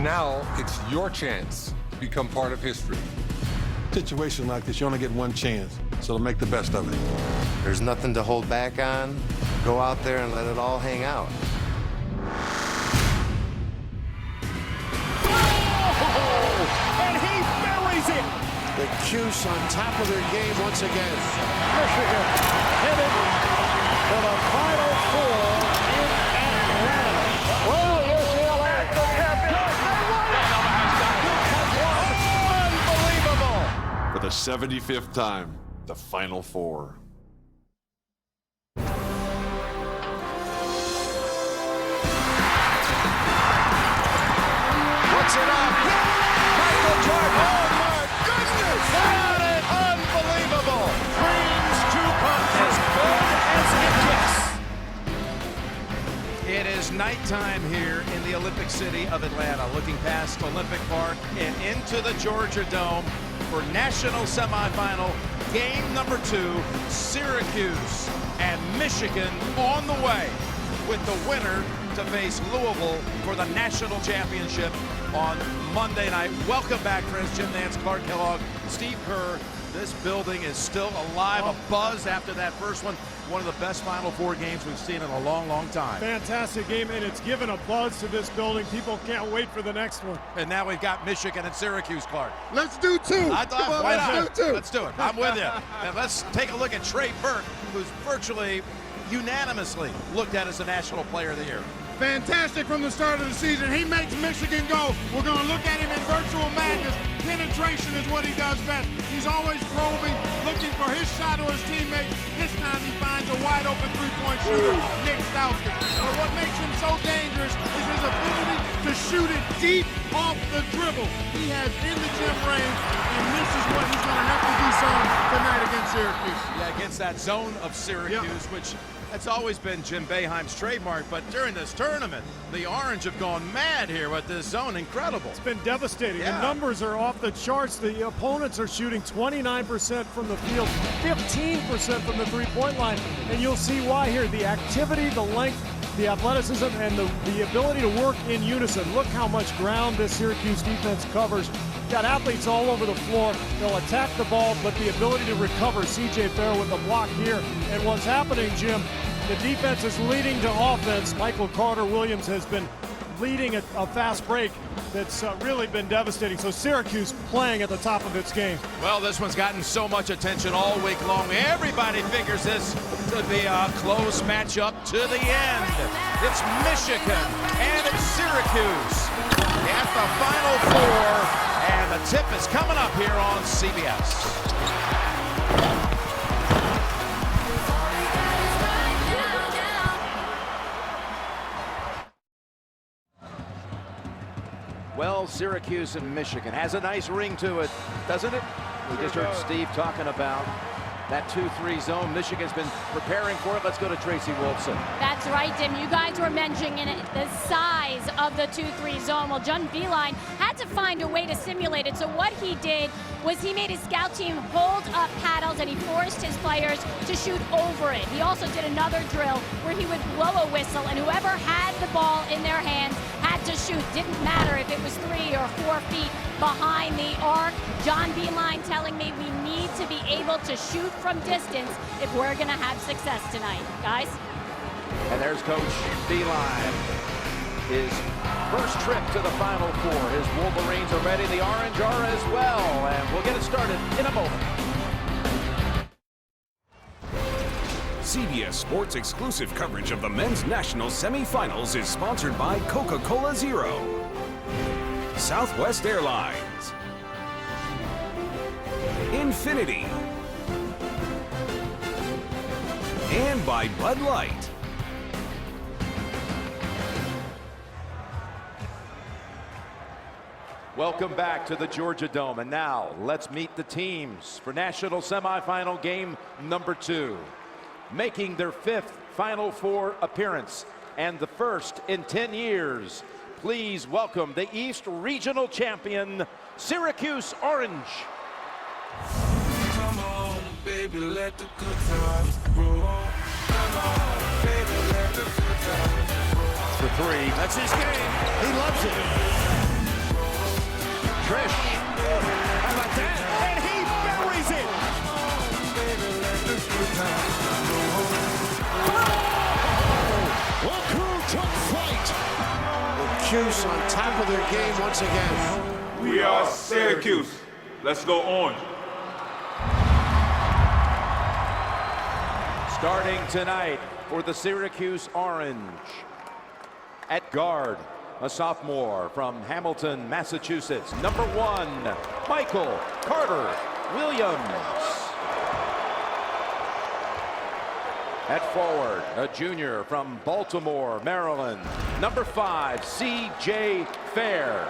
Now it's your chance to become part of history. Situation like this, you only get one chance, so to make the best of it. There's nothing to hold back on. Go out there and let it all hang out. And he buries it! The Cuse on top of their game once again. Michigan headed for the Final Four in Atlanta. Well, UCLA is the champions. Unbelievable! For the 75th time, the Final Four. Puts it up. Michael Jordan. Oh, my goodness! Got it! Unbelievable! Dreams to come as good as it gets. It is nighttime here in the Olympic city of Atlanta, looking past Olympic Park and into the Georgia Dome for national semifinal game number 2, Syracuse and Michigan on the way, with the winner to face Louisville for the national championship on Monday night. Welcome back, friends. Jim Nance, Clark Kellogg, Steve Kerr. This building is still alive, a buzz after that first one. One of the best Final Four games we've seen in a long, long time. Fantastic game, and it's given a buzz to this building. People can't wait for the next one. And now we've got Michigan and Syracuse, Clark. Let's do 2. Why not? Let's do 2. Let's do it. I'm with you. And let's take a look at Trey Burke, who's virtually unanimously looked at as the National Player of the Year. Fantastic from the start of the season. He makes Michigan go. We're going to look at him in virtual madness. Penetration is what he does best. He's always probing, looking for his shot or his teammate. This time he finds a wide open three-point shooter, Nick Stauskas. But what makes him so dangerous is his ability to shoot it deep off the dribble. He has in the gym range, and this is what he's going to have to do some tonight against Syracuse. Yeah, against that zone of Syracuse, which that's always been Jim Boeheim's trademark, but during this tournament, the Orange have gone mad here with this zone. Incredible. It's been devastating. Yeah. The numbers are off the charts. The opponents are shooting 29% from the field, 15% from the three-point line, and you'll see why here. The activity, the length, the athleticism, and the ability to work in unison. Look how much ground this Syracuse defense covers. Got athletes all over the floor. They'll attack the ball, but the ability to recover. C.J. Fair with the block here. And what's happening, Jim, the defense is leading to offense. Michael Carter-Williams has been leading a fast break that's really been devastating. So Syracuse playing at the top of its game. Well, this one's gotten so much attention all week long. Everybody figures this to be a close matchup to the end. It's Michigan and it's Syracuse at the Final Four. And the tip is coming up here on CBS. Well, Syracuse and Michigan has a nice ring to it, doesn't it? We just heard Steve talking about that 2-3 zone. Michigan's been preparing for it. Let's go to Tracy Wolfson. That's right, Tim. You guys were mentioning it, the size of the 2-3 zone. Well, John Beilein had to find a way to simulate it. So what he did was he made his scout team hold up paddles and he forced his players to shoot over it. He also did another drill where he would blow a whistle and whoever had the ball in their hands had to shoot. Didn't matter if it was 3 or 4 feet behind the arc. John Beilein telling me we need to be able to shoot from distance if we're going to have success tonight. Guys? And there's Coach Beilein. His first trip to the Final Four. His Wolverines are ready. The Orange are as well. And we'll get it started in a moment. CBS Sports exclusive coverage of the men's national semifinals is sponsored by Coca-Cola Zero, Southwest Airlines, Infinity, and by Bud Light. Welcome back to the Georgia Dome. And now let's meet the teams for national semifinal game number 2. Making their 5th Final Four appearance and the first in 10 years. Please welcome the East Regional Champion, Syracuse Orange. Come on, baby, let the good times roll. Come on, baby, let the good times roll. For 3. That's his game. He loves it. Trish. How about that? And he buries it. Look who took flight. Syracuse on top of their game once again. We are Syracuse. Let's go orange. Starting tonight for the Syracuse Orange. At guard, a sophomore from Hamilton, Massachusetts. Number 1, Michael Carter Williams. At forward, a junior from Baltimore, Maryland. Number 5, C.J. Fair.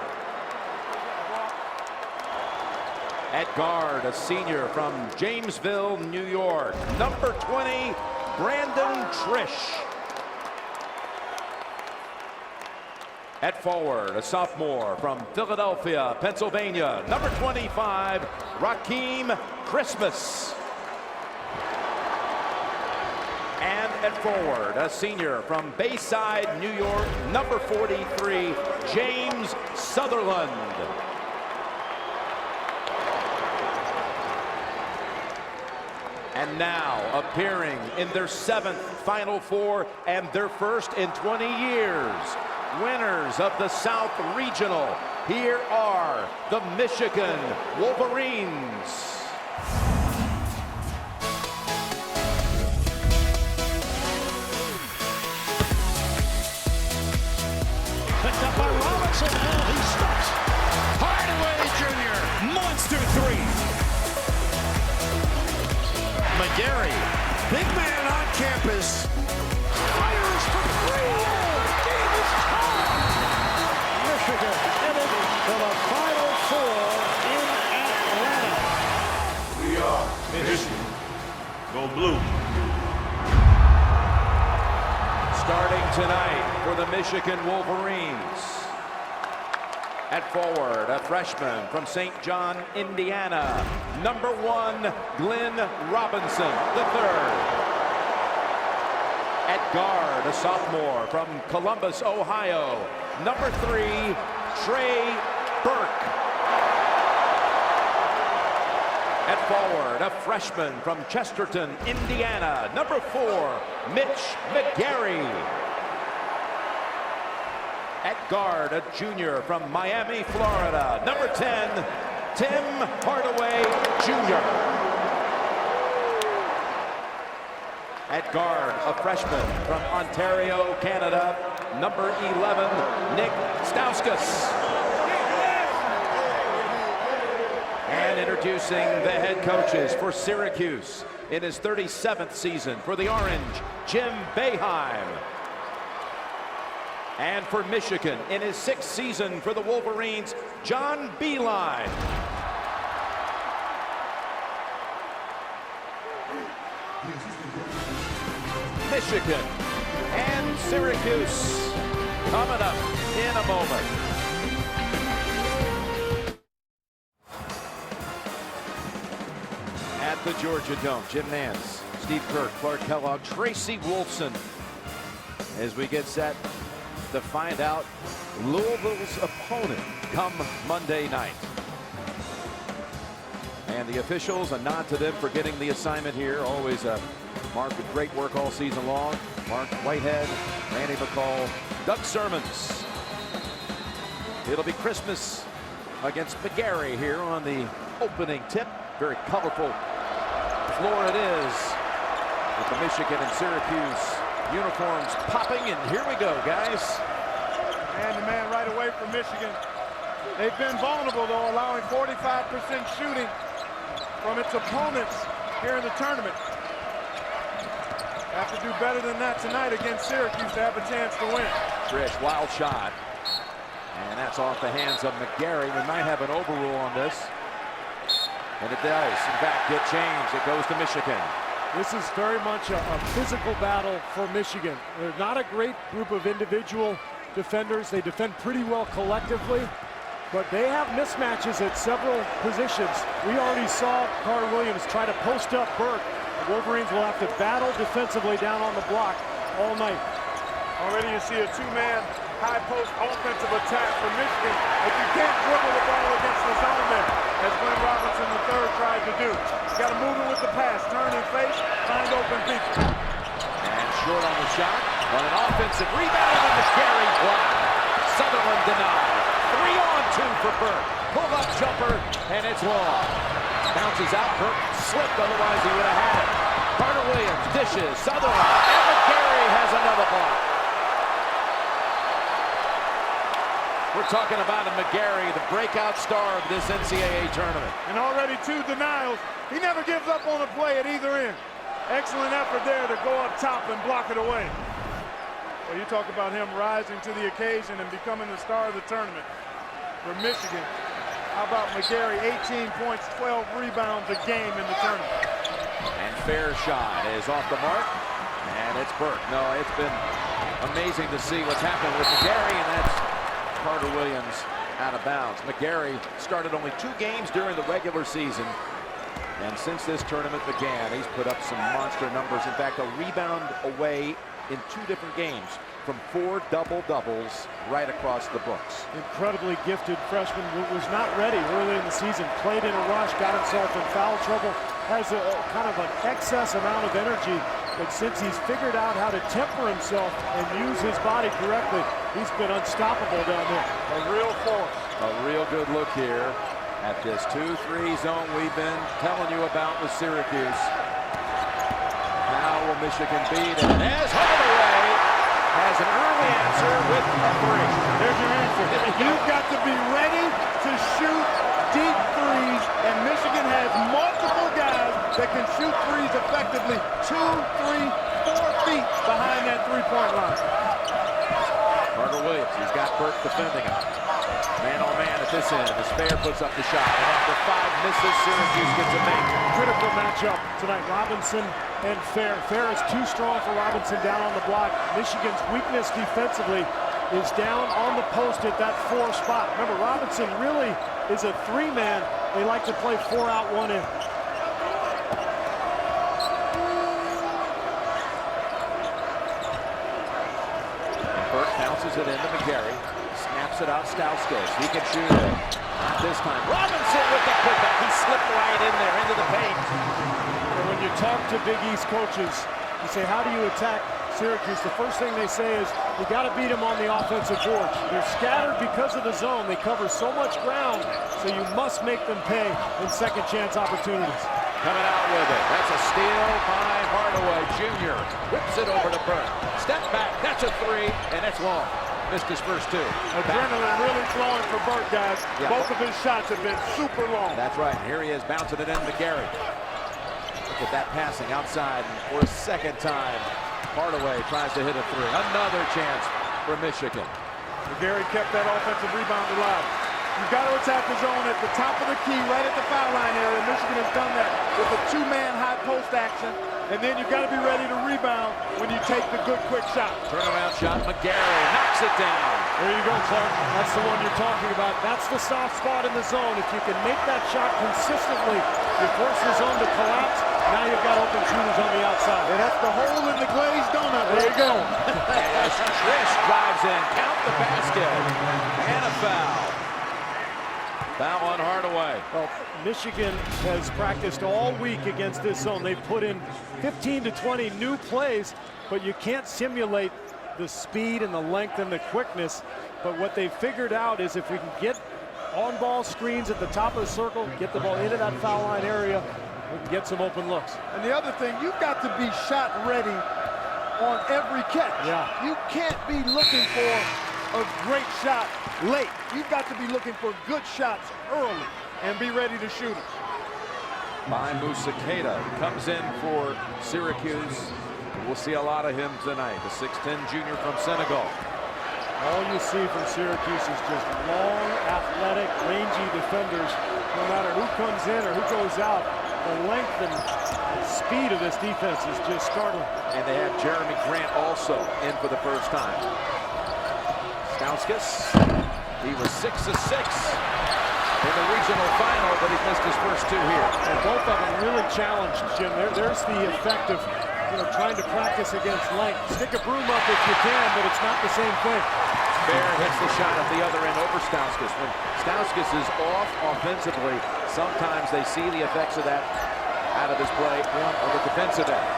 At guard, a senior from Jamesville, New York. Number 20, Brandon Trish. At forward, a sophomore from Philadelphia, Pennsylvania. Number 25, Rakeem Christmas. And at forward, a senior from Bayside, New York. Number 43, James Sutherland. And now, appearing in their 7th Final Four and their first in 20 years, winners of the South Regional, here are the Michigan Wolverines. Picked up by Robinson, and he stops. Hardaway Jr. Monster 3. McGarry, big man on campus. Fires for 3. Game is tied. Michigan headed to the Final Four in Atlanta. We are Michigan. Go blue. Starting tonight for the Michigan Wolverines. At forward, a freshman from St. John, Indiana. Number 1, Glenn Robinson III. At guard, a sophomore from Columbus, Ohio. Number 3, Trey Burke. At forward, a freshman from Chesterton, Indiana. Number 4, Mitch McGarry. At guard, a junior from Miami, Florida. Number 10, Tim Hardaway Jr. At guard, a freshman from Ontario, Canada. Number 11, Nick Stauskas. And introducing the head coaches for Syracuse in his 37th season for the Orange, Jim Boeheim. And for Michigan in his 6th season for the Wolverines, John Beilein. Michigan and Syracuse coming up in a moment. At the Georgia Dome, Jim Nance, Steve Kirk, Clark Kellogg, Tracy Wolfson, as we get set to find out Louisville's opponent come Monday night. And the officials, a nod to them for getting the assignment here. Always Mark with great work all season long. Mark Whitehead, Randy McCall, Doug Sermons. It'll be Christmas against McGarry here on the opening tip. Very colorful floor it is with the Michigan and Syracuse uniforms popping, and here we go, guys. Man-to-man right away from Michigan. They've been vulnerable, though, allowing 45% shooting from its opponents here in the tournament. Have to do better than that tonight against Syracuse to have a chance to win. Trish, wild shot. And that's off the hands of McGarry. We might have an overrule on this. And it does, in fact, get changed. It goes to Michigan. This is very much a physical battle for Michigan. They're not a great group of individual defenders. They defend pretty well collectively, but they have mismatches at several positions. We already saw Carter Williams try to post up Burke. The Wolverines will have to battle defensively down on the block all night. Already you see a two-man high post offensive attack for Michigan, but you can't dribble the ball against the zone there, as Glenn Robinson III tried to do. You got to move it with the pass, turn and face, find open people. And short on the shot, but an offensive rebound and McGarry blocked. Sutherland denied. 3-on-2 for Burke. Pull-up jumper, and it's long. Bounces out, Burke slipped, otherwise he would have had it. Carter Williams dishes, Sutherland, and McGarry has another block. We're talking about a McGarry, the breakout star of this NCAA tournament. And already 2 denials. He never gives up on a play at either end. Excellent effort there to go up top and block it away. Well, you talk about him rising to the occasion and becoming the star of the tournament for Michigan. How about McGarry, 18 points, 12 rebounds a game in the tournament. And fair shot is off the mark, and it's Burke. No, it's been amazing to see what's happened with McGarry, and that's Carter Williams out of bounds. McGarry started only 2 games during the regular season, and since this tournament began, he's put up some monster numbers. In fact, a rebound away in 2 different games from 4 double-doubles right across the books. Incredibly gifted freshman, was not ready early in the season, played in a rush, got himself in foul trouble, has a kind of an excess amount of energy, but since he's figured out how to temper himself and use his body correctly, he's been unstoppable down there. A real force. A real good look here at this 2-3 zone we've been telling you about with Syracuse. Now will Michigan beat it? And as Hardaway has an early answer with a 3. There's your answer. You've got to be ready to shoot deep threes, and Michigan has multiple guys that can shoot threes effectively 2, 3, 4 feet behind that three-point line. Carter Williams, he's got Burke defending him. Man-on-man at this end. The Spare puts up the shot. And after 5 misses, Syracuse gets a make. Critical matchup tonight, Robinson and Fair. Fair is too strong for Robinson down on the block. Michigan's weakness defensively is down on the post at that 4 spot. Remember, Robinson really is a 3-man. They like to play 4 out, 1 in. And Burke bounces it into McGarry. Snaps it out Stauskas. He can shoot it. Not this time. Robinson with the putback. He slipped right in there into the paint. And when you talk to Big East coaches, you say, how do you attack Syracuse? The first thing they say is, you got to beat them on the offensive boards. They're scattered because of the zone. They cover so much ground, so you must make them pay in second chance opportunities. Coming out with it. That's a steal by Hardaway Jr. Whips it over to Burke. Step back. That's a 3, and it's long. Missed his first 2. Adrenaline really flowing for Burke, guys. Yeah. Both of his shots have been super long. That's right. And here he is bouncing it in McGarry. Look at that passing outside. And for a second time, Hardaway tries to hit a 3. Another chance for Michigan. McGarry kept that offensive rebound alive. You've got to attack the zone at the top of the key, right at the foul line area. Michigan has done that with a 2-man high post action. And then you've got to be ready to rebound when you take the good quick shot. Turnaround shot, McGarry knocks it down. There you go, Clark. That's the one you're talking about. That's the soft spot in the zone. If you can make that shot consistently, you force the zone to collapse. Now you've got open shooters on the outside. And that's the hole in the glazed donut. There you go. As Trish drives in, count the basket, and a foul. Foul on Hardaway. Well, Michigan has practiced all week against this zone. They put in 15 to 20 new plays, but you can't simulate the speed and the length and the quickness. But what they figured out is if we can get on-ball screens at the top of the circle, get the ball into that foul line area, we can get some open looks. And the other thing, you've got to be shot ready on every catch. Yeah. You can't be looking for a great shot late. You've got to be looking for good shots early and be ready to shoot them. By Musakeda comes in for Syracuse. We'll see a lot of him tonight. The 6'10 junior from Senegal. All you see from Syracuse is just long, athletic, rangy defenders. No matter who comes in or who goes out, the length and speed of this defense is just startling. And they have Jeremy Grant also in for the first time. Stauskas, he was 6 of 6 in the regional final, but he missed his first 2 here. And both of them really challenged, Jim. There's the effect of trying to practice against length. Stick a broom up if you can, but it's not the same thing. Fair hits the shot at the other end over Stauskas. When Stauskas is off offensively, sometimes they see the effects of that out of his play on the defensive end.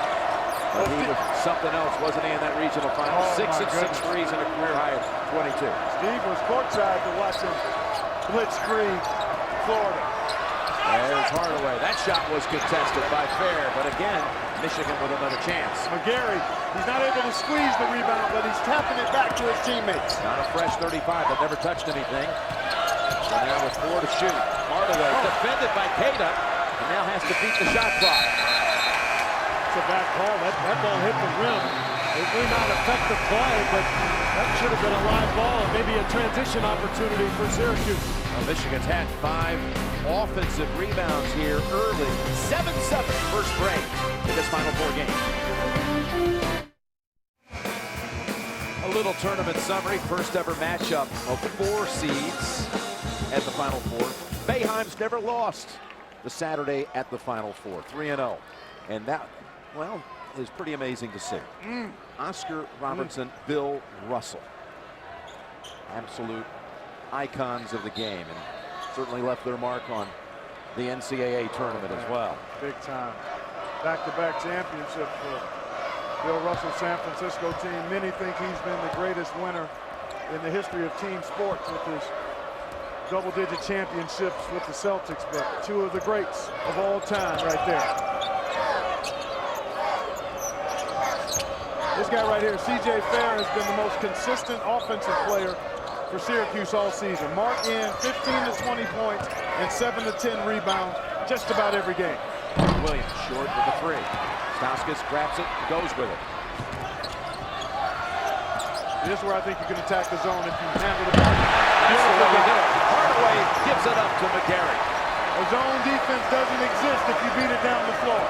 But he was something else, wasn't he, in that regional final? 6 and 6 threes and a career high of 22. Steve was courtside to watch him blitzkrieg Florida. There's Hardaway. That shot was contested by Fair, but again, Michigan with another chance. McGarry, he's not able to squeeze the rebound, but he's tapping it back to his teammates. Not a fresh 35, but never touched anything. So now with 4 to shoot. Hardaway defended by Queta, and now has to beat the shot clock. It's a bad call. That ball hit the rim. It may not affect the play, but that should have been a live ball and maybe a transition opportunity for Syracuse. Well, Michigan's had 5 offensive rebounds here early. 7-7 first break in this Final Four game. A little tournament summary. First ever matchup of 4 seeds at the Final Four. Boeheim's never lost the Saturday at the Final Four. 3-0. And that, well, is pretty amazing to see. Oscar Robertson, Bill Russell. Absolute icons of the game, and certainly left their mark on the NCAA tournament as well. Big time. Back-to-back championship for Bill Russell's San Francisco team. Many think he's been the greatest winner in the history of team sports with his double-digit championships with the Celtics, but 2 of the greats of all time right there. This guy right here, C.J. Fair, has been the most consistent offensive player for Syracuse all season. Mark in 15 to 20 points and 7 to 10 rebounds just about every game. Williams short with the 3. Stauskas grabs it, goes with it. This is where I think you can attack the zone if you handle the ball. That's the way you do it. Hardaway gives it up to McGarry. A zone defense doesn't exist if you beat it down the floor.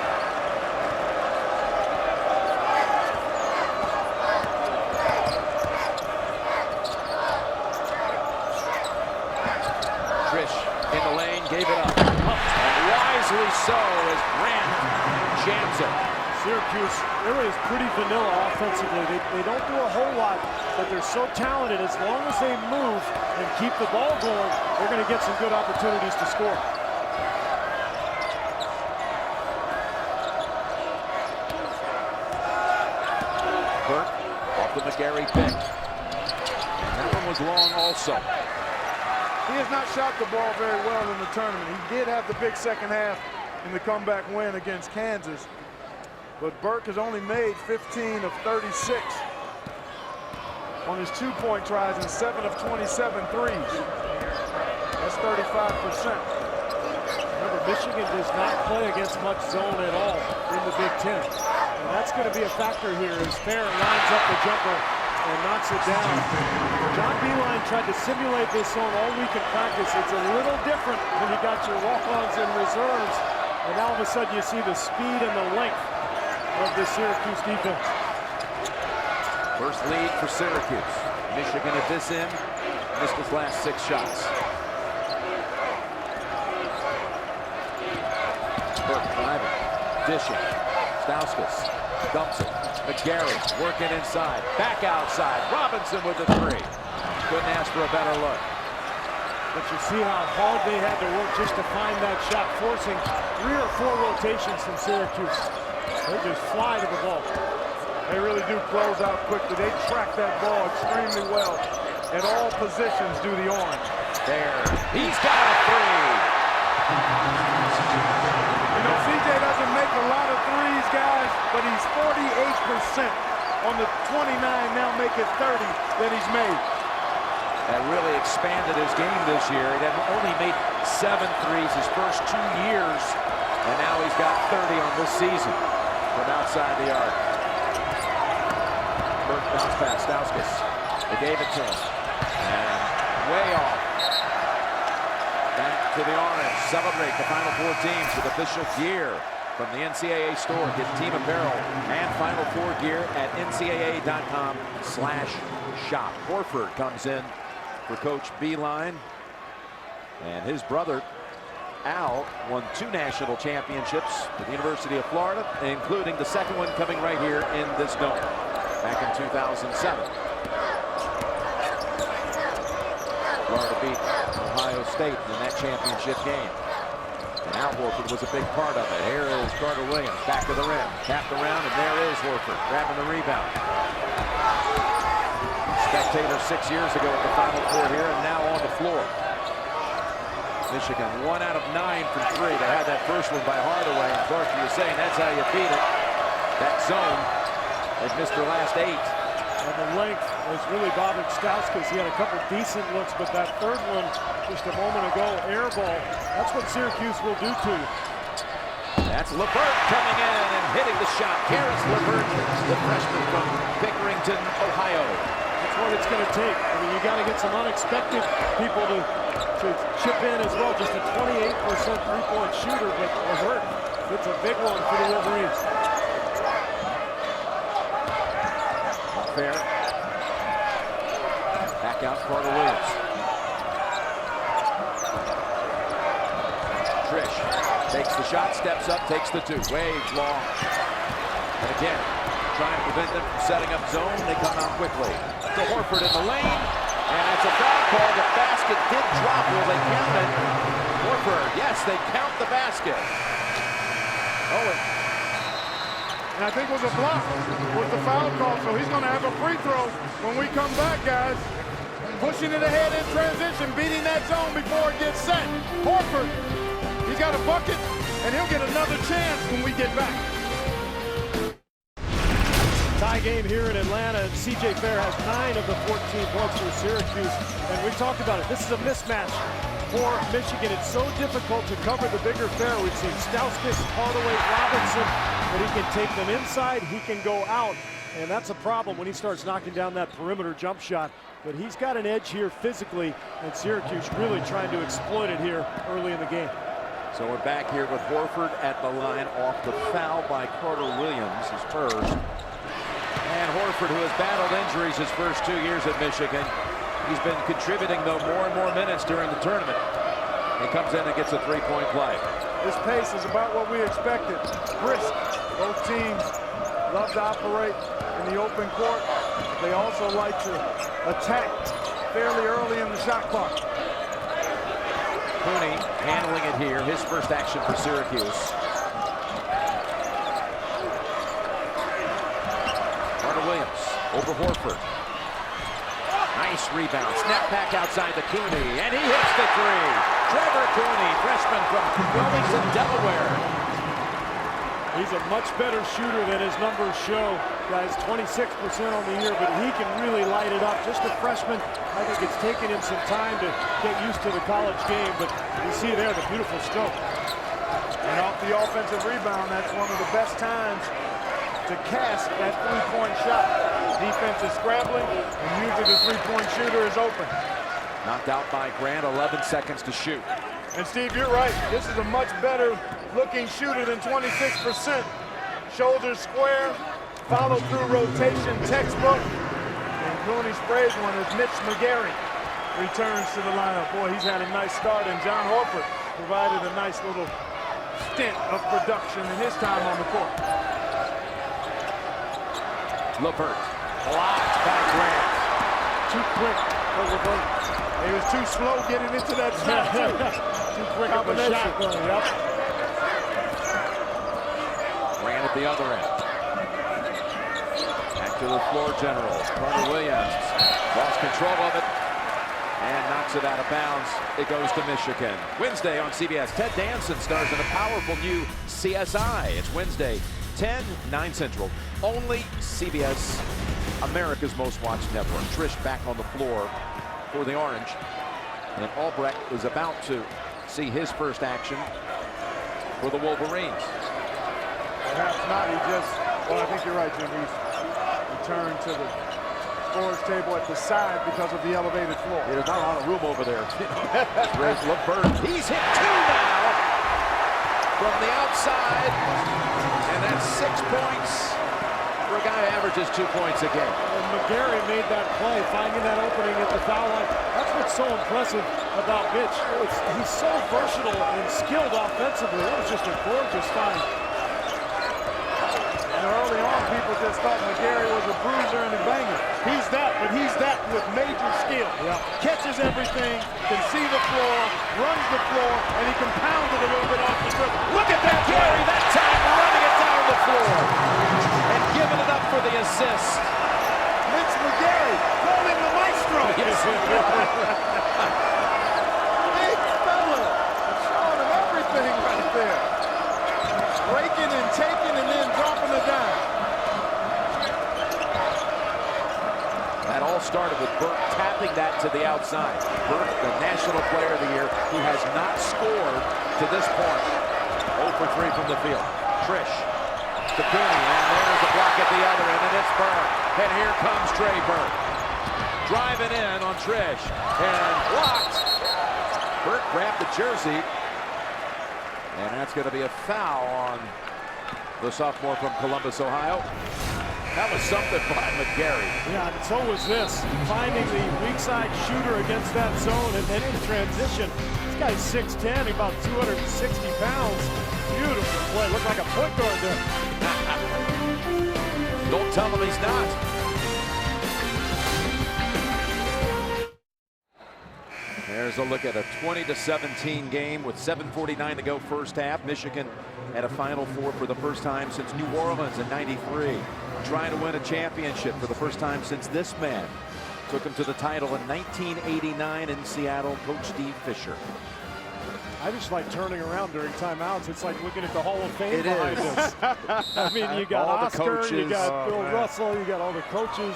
In the lane, gave it up. And wisely so as Grant jams it. Syracuse, is pretty vanilla offensively. They don't do a whole lot, but they're so talented. As long as they move and keep the ball going, they're going to get some good opportunities to score. Burke off the McGarry pick. And that one was long also. He has not shot the ball very well in the tournament. He did have the big second half in the comeback win against Kansas, but Burke has only made 15 of 36 on his 2-point tries and 7 of 27 threes. That's 35%. Remember, Michigan does not play against much zone at all in the Big Ten. And that's going to be a factor here as Fair lines up the jumper and knocks it down. John Beilein tried to simulate this zone all week in practice. It's a little different when you got your walk-ons and reserves, and now all of a sudden you see the speed and the length of the Syracuse defense. First lead for Syracuse. Michigan at this end missed his last 6 shots. Burke driving, dishing. Stauskas dumps it. McGarry working inside, back outside. Robinson with the 3. Couldn't ask for a better look. But you see how hard they had to work just to find that shot, forcing 3 or 4 rotations from Syracuse. They just fly to the ball. They really do close out quickly. They track that ball extremely well. At all positions do the orange. There, he's got a 3. You know, CJ doesn't make a lot of threes, guys, but he's 48% on the 29, now make it 30 that he's made. That really expanded his game this year. He had only made 7 threes his first 2 years, and now he's got 30 on this season from outside the arc. Burke bounce pass, Stauskas. They gave it to him, and way off. Back to the orange. Celebrate the Final Four teams with official gear from the NCAA store. Get team apparel and Final Four gear at ncaa.com/shop. Horford comes in for Coach Beilein, and his brother Al won 2 national championships with the University of Florida, including the second one coming right here in this dome back in 2007. Florida beat Ohio State in that championship game. And Al Horford was a big part of it. Here is Carter Williams, back of the rim, tapped around, and there is Horford grabbing the rebound. Spectator 6 years ago at the Final Four here, and now on the floor. Michigan 1 out of 9 from 3. They had that first one by Hardaway, and Clark, you were saying that's how you beat it. That zone, they've missed their last 8. And the length has really bothered Stauskas. He had a couple decent looks, but that third one just a moment ago, air ball, that's what Syracuse will do to you. That's LeVert coming in and hitting the shot. Karis LeVert, the freshman from Pickerington, Ohio. That's what it's going to take. I mean, you got to get some unexpected people to chip in as well. Just a 28% three-point shooter, but LeVert, it's a big one for the Wolverines. Fair. Back out Carter Williams. Trish takes the shot, steps up, takes the 2. Waves long. And again, trying to prevent them from setting up zone. They come out quickly. To Horford in the lane. And it's a foul call. The basket did drop. Will they count it? Horford, yes, they count the basket. Oh, and I think it was a block with the foul call, so he's going to have a free throw when we come back, guys. Pushing it ahead in transition, beating that zone before it gets set. Horford, he's got a bucket, and he'll get another chance when we get back. Tie game here in Atlanta, and C.J. Fair has 9 of the 14 points for Syracuse, and we talked about it. This is a mismatch for Michigan. It's so difficult to cover the bigger Fair. We've seen Stauskas, Hardaway, Robinson, but he can take them inside, he can go out, and that's a problem when he starts knocking down that perimeter jump shot. But he's got an edge here physically, and Syracuse really trying to exploit it here early in the game. So we're back here with Horford at the line off the foul by Carter Williams, his first. And Horford, who has battled injuries his first 2 years at Michigan, he's been contributing, though, more and more minutes during the tournament. He comes in and gets a three-point play. This pace is about what we expected. Brisk. Both teams love to operate in the open court. They also like to attack fairly early in the shot clock. Cooney handling it here. His first action for Syracuse. Carter Williams over Horford. Nice rebound. Snap back outside to Cooney, and he hits the 3. Trevor Cooney, freshman from Wilmington, Delaware. He's a much better shooter than his numbers show. Guys, 26% on the year, but he can really light it up. Just a freshman. I think it's taken him some time to get used to the college game, but you see there the beautiful stroke. And off the offensive rebound, that's one of the best times to cast that three-point shot. Defense is scrambling, and usually the three-point shooter is open. Knocked out by Grant, 11 seconds to shoot. And Steve, you're right. This is a much better looking shooter than 26%. Shoulders square, follow through rotation, textbook. And Cooney sprays one as Mitch McGarry returns to the lineup. Boy, he's had a nice start, and John Horford provided a nice little stint of production in his time on the court. LeVert, blocked by Grant. Too quick for LeVert. He was too slow getting into that shot, too. Too quick of a shot. Yep. Grant at the other end. Back to the floor general. Carter Williams lost control of it and knocks it out of bounds. It goes to Michigan. Wednesday on CBS, Ted Danson stars in a powerful new CSI. It's Wednesday, 10, 9 Central. Only CBS, America's most watched network. Trish back on the floor for the Orange. And Albrecht is about to see his first action for the Wolverines. Perhaps not. He just, well, I think you're right, Jim. He's returned to the scorer's table at the side because of the elevated floor. There's not a lot of room over there. There's LeVert. He's hit 2 now from the outside. And that's 6 points for a guy who averages 2 points a game. And McGarry made that play, finding that opening at the foul line. That's what's so impressive about Mitch. He's so versatile and skilled offensively. That was just a gorgeous find. And early on, people just thought McGarry was a bruiser and a banger. He's that. but he's that with major skill. Catches everything, can see the floor, runs the floor, and he can pound it a little bit off the dribble. Look at that carry, that time running it down the floor and giving it up for the assist. Mitch McGary, call him the maestro. Yes. Big fella, showing him everything right there. Breaking and taking and then dropping it down. That all started with Burke tapping that to the outside. Burke, the National Player of the Year, who has not scored to this point. 0 for 3 from the field. Trish to Cooney, and there's a block at the other end, and it's Burke. And here comes Trey Burke. Driving in on Trish, and blocked. Burke grabbed the jersey, and that's going to be a foul on the sophomore from Columbus, Ohio. That was something by McGary. Yeah, and so was this. Finding the weak side shooter against that zone and then in transition. This guy's 6'10", about 260 pounds. Beautiful play. Looked like a point guard there. Don't tell him he's not. There's a look at a 20-17 game with 7:49 to go first half. Michigan at a Final Four for the first time since New Orleans in '93. Trying to win a championship for the first time since this man took him to the title in 1989 in Seattle, Coach Steve Fisher. I just like turning around during timeouts. It's like looking at the Hall of Fame It behind is. us. I mean, you got All the Oscar, coaches. you got Bill Russell, you got all the coaches.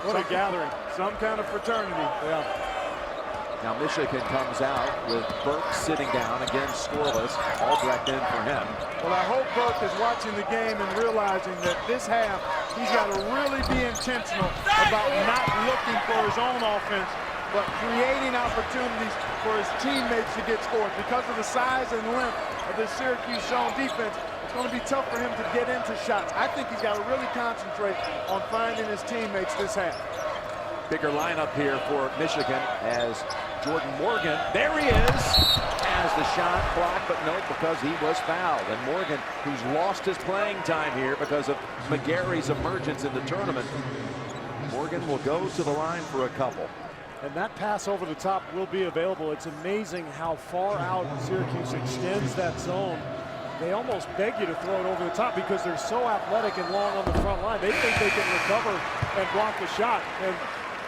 What a gathering. Some kind of fraternity. Yeah. Now Michigan comes out with Burke sitting down, again scoreless. Albrecht in for him. Well, I hope Burke is watching the game and realizing that this half, he's got to really be intentional about not looking for his own offense, but creating opportunities for his teammates to get scores. Because of the size and length of the Syracuse zone defense, it's going to be tough for him to get into shots. I think he's got to really concentrate on finding his teammates this half. Bigger lineup here for Michigan as Jordan Morgan, there he is, has the shot blocked, but no, because he was fouled. And Morgan, who's lost his playing time here because of McGary's emergence in the tournament, Morgan will go to the line for a couple. And that pass over the top will be available. It's amazing how far out Syracuse extends that zone. They almost beg you to throw it over the top because they're so athletic and long on the front line. They think they can recover and block the shot. And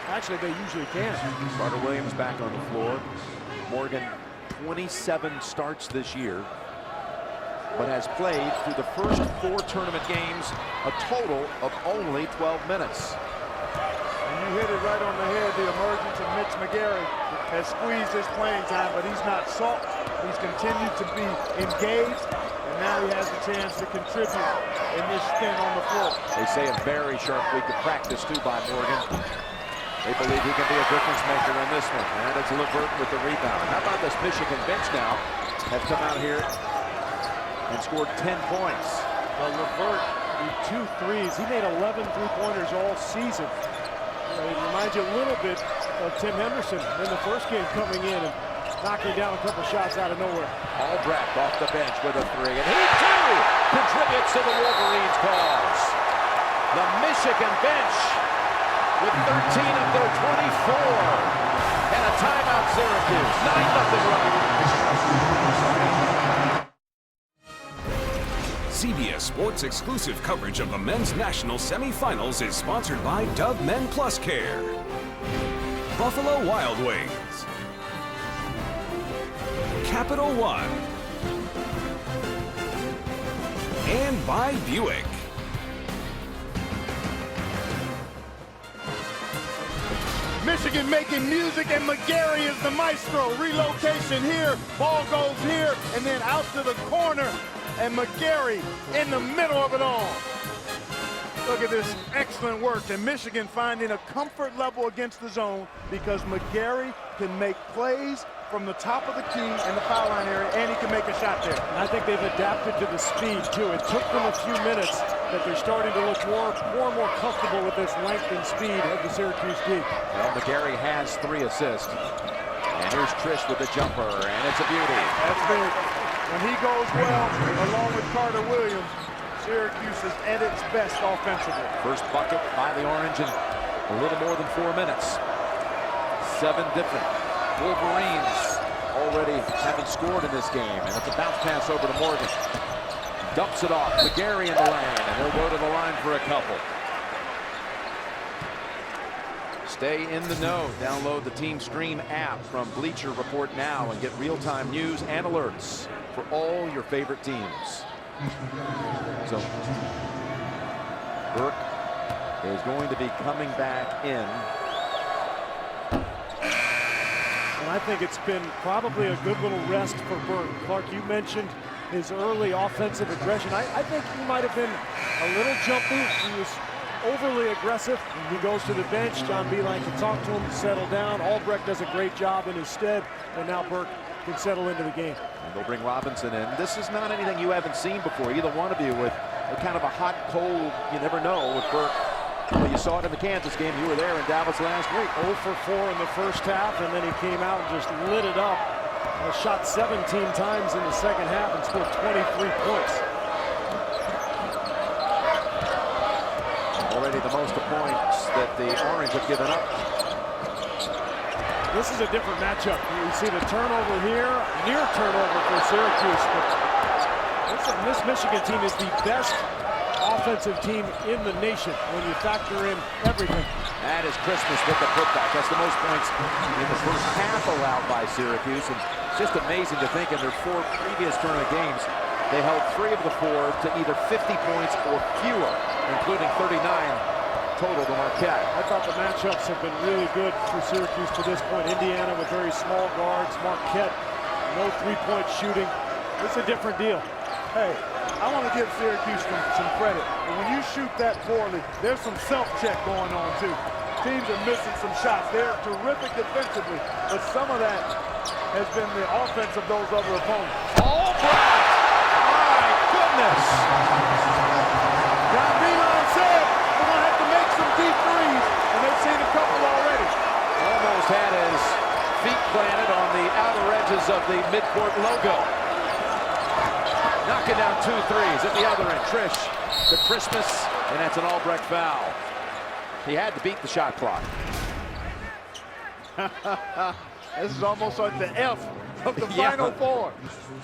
actually, they usually can. Carter Williams back on the floor. Morgan, 27 starts this year, but has played through the first 4 tournament games a total of only 12 minutes. And you hit it right on the head. The emergence of Mitch McGary has squeezed his playing time, but he's not sulked. He's continued to be engaged, and now he has a chance to contribute in this stint on the floor. They say a very sharp week of practice, too, by Morgan. They believe he can be a difference maker in this one. And it's Levert with the rebound. How about this Michigan bench now? Have come out here and scored 10 points. Well, Levert with 2 threes. He made 11 three-pointers all season. It reminds you a little bit of Tim Henderson in the first game coming in and knocking down a couple shots out of nowhere. Albrecht off the bench with a 3. And he, too, contributes to the Wolverines' cause. The Michigan bench with 13 of their 24. And a timeout, Syracuse. 9-0 run. CBS Sports exclusive coverage of the men's national semifinals is sponsored by Dove Men Plus Care, Buffalo Wild Wings, Capital One, and by Buick. Michigan making music, and McGary is the maestro. Relocation here, ball goes here, and then out to the corner, and McGary in the middle of it all. Look at this excellent work, and Michigan finding a comfort level against the zone because McGary can make plays from the top of the key and the foul line area, and he can make a shot there. And I think they've adapted to the speed, too. It took them a few minutes, but they're starting to look more and more comfortable with this length and speed of the Syracuse D. Well, McGary has 3 assists. And here's Trish with the jumper, and it's a beauty. That's big. When he goes well, along with Carter Williams, Syracuse is at its best offensively. First bucket by the Orange, and a little more than 4 minutes. 7 different Wolverines already haven't scored in this game, and it's a bounce pass over to Morgan. Dumps it off. McGarry in the lane, and he'll go to the line for a couple. Stay in the know. Download the Team Stream app from Bleacher Report now and get real-time news and alerts for all your favorite teams. So Burke is going to be coming back in. And I think it's been probably a good little rest for Burke. Clark, you mentioned his early offensive aggression. I think he might have been a little jumpy. He was overly aggressive. He goes to the bench. John Beilein can talk to him, settle down. Albrecht does a great job in his stead, and now Burke can settle into the game. And they'll bring Robinson in. This is not anything you haven't seen before, either one of you, with a kind of a hot, cold, you never know with Burke. Well, you saw it in the Kansas game. You were there in Dallas last week. 0 for 4 in the first half, and then he came out and just lit it up. Shot 17 times in the second half and scored 23 points. Already the most points that the Orange have given up. This is a different matchup. You see the turnover here, near turnover for Syracuse. But this Michigan team is the best offensive team in the nation when you factor in everything. That is Christmas with the putback. That's the most points in the first half allowed by Syracuse. And it's just amazing to think in their 4 previous tournament games, they held 3 of the 4 to either 50 points or fewer, including 39 total to Marquette. I thought the matchups have been really good for Syracuse to this point. Indiana with very small guards. Marquette, no three-point shooting. It's a different deal. Hey, I want to give Syracuse some credit. And when you shoot that poorly, there's some self-check going on, too. Teams are missing some shots. They're terrific defensively, but some of that has been the offense of those other opponents. Albrecht! My goodness! John Beilein said we're going to have to make some deep threes, and they've seen a couple already. Almost had his feet planted on the outer edges of the midcourt logo. Knocking down 2 threes at the other end. Trish to Christmas, and that's an Albrecht foul. He had to beat the shot clock. This is almost like the F of the Final Four.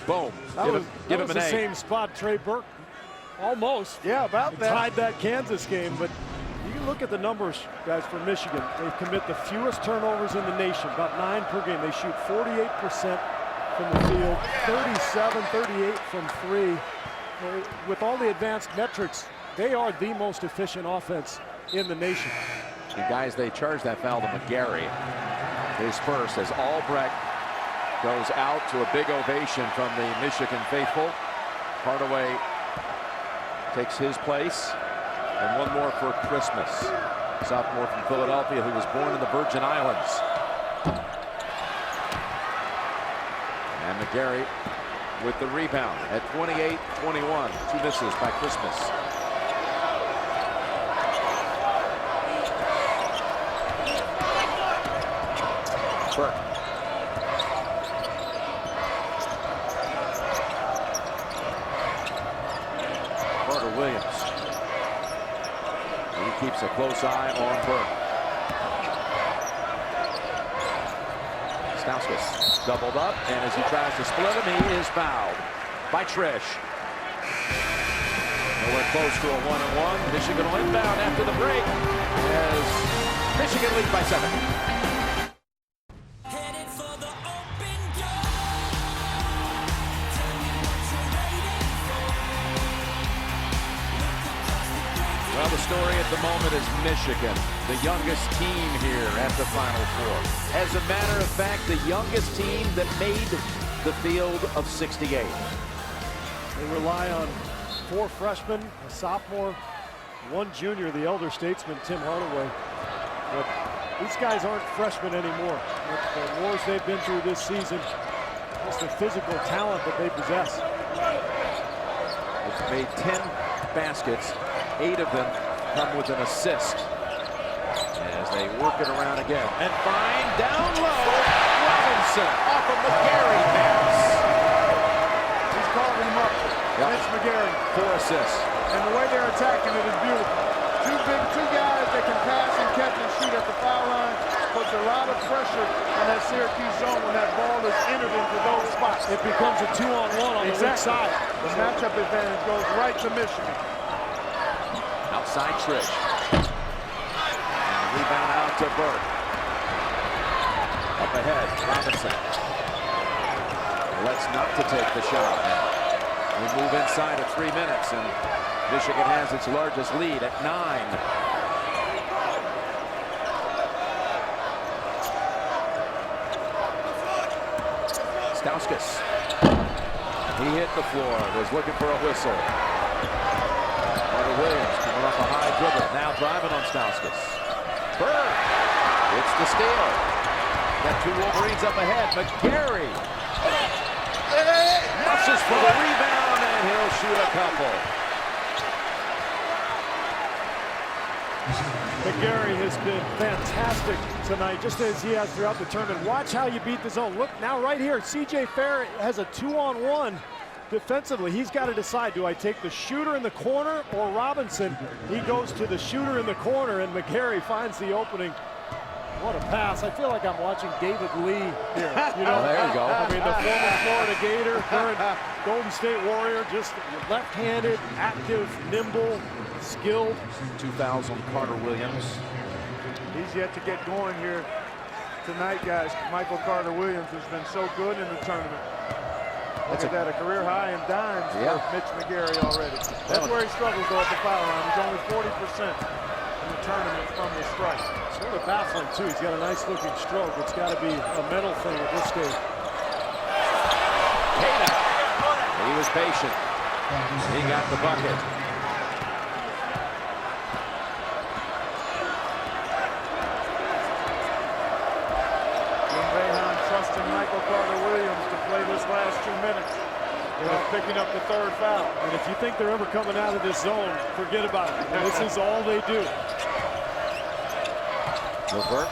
Boom. That was an the A. same spot Trey Burke almost. Yeah, about that. Tied that Kansas game, but you can look at the numbers, guys, for Michigan. They commit the fewest turnovers in the nation, about 9 per game. They shoot 48% from the field, 38 from 3. With all the advanced metrics, they are the most efficient offense in the nation. And guys, they charge that foul to McGarry. His first as Albrecht goes out to a big ovation from the Michigan faithful. Hardaway takes his place, and one more for Christmas. Sophomore from Philadelphia who was born in the Virgin Islands. And McGarry with the rebound at 28-21. 2 misses by Christmas. Burke. Carter Williams. He keeps a close eye on Burke. Stauskas doubled up, and as he tries to split him, he is fouled by Trish. Nowhere close to a 1-on-1. Michigan will inbound after the break as Michigan leads by 7. Well, the story at the moment is Michigan, the youngest team here at the Final Four. As a matter of fact, the youngest team that made the field of 68. They rely on 4 freshmen, a sophomore, 1 junior, the elder statesman, Tim Hardaway. But these guys aren't freshmen anymore. With the wars they've been through this season, just the physical talent that they possess. They've made 10 baskets. 8 of them come with an assist as they work it around again and find down low Robinson off of McGarry pass. He's carving him up. Yep. It's McGarry. 4 assists. And the way they're attacking it is beautiful. 2 guys that can pass and catch and shoot. it becomes a 2-on-1 on the weak side. The matchup advantage goes right to Michigan. Outside Trish. And rebound out to Burke. Up ahead, Robinson. Elects not to take the shot. We move inside of 3 minutes, and Michigan has its largest lead at 9. Stauskas. He hit the floor, was looking for a whistle. Carter Williams coming off a high dribble, now driving on Stauskas. Bird, it's the steal. Got 2 Wolverines up ahead. McGarry rushes for the rebound, and he'll shoot a couple. McGarry has been fantastic tonight, just as he has throughout the tournament. Watch how you beat the zone. Look now right here, C.J. Fair has a 2-on-1 defensively. He's got to decide, do I take the shooter in the corner or Robinson? He goes to the shooter in the corner, and McGarry finds the opening. What a pass. I feel like I'm watching David Lee here. You know, there you go. I mean, the former Florida Gator, current Golden State Warrior, just left-handed, active, nimble, skilled. 2000 Carter Williams. He's yet to get going here tonight, guys. Michael Carter Williams has been so good in the tournament. Look at that, a career high in dimes for Mitch McGarry already. That's where he struggles though at the foul line. He's only 40% in the tournament from the strike. Sort of baffling too. He's got a nice looking stroke. It's got to be a mental thing at this stage. Kada. He was patient. He got the bucket. Trusting Michael Carter Williams to play this last 2 minutes. Picking up the 3rd foul. And if you think they're ever coming out of this zone, forget about it. This is all they do. Levert.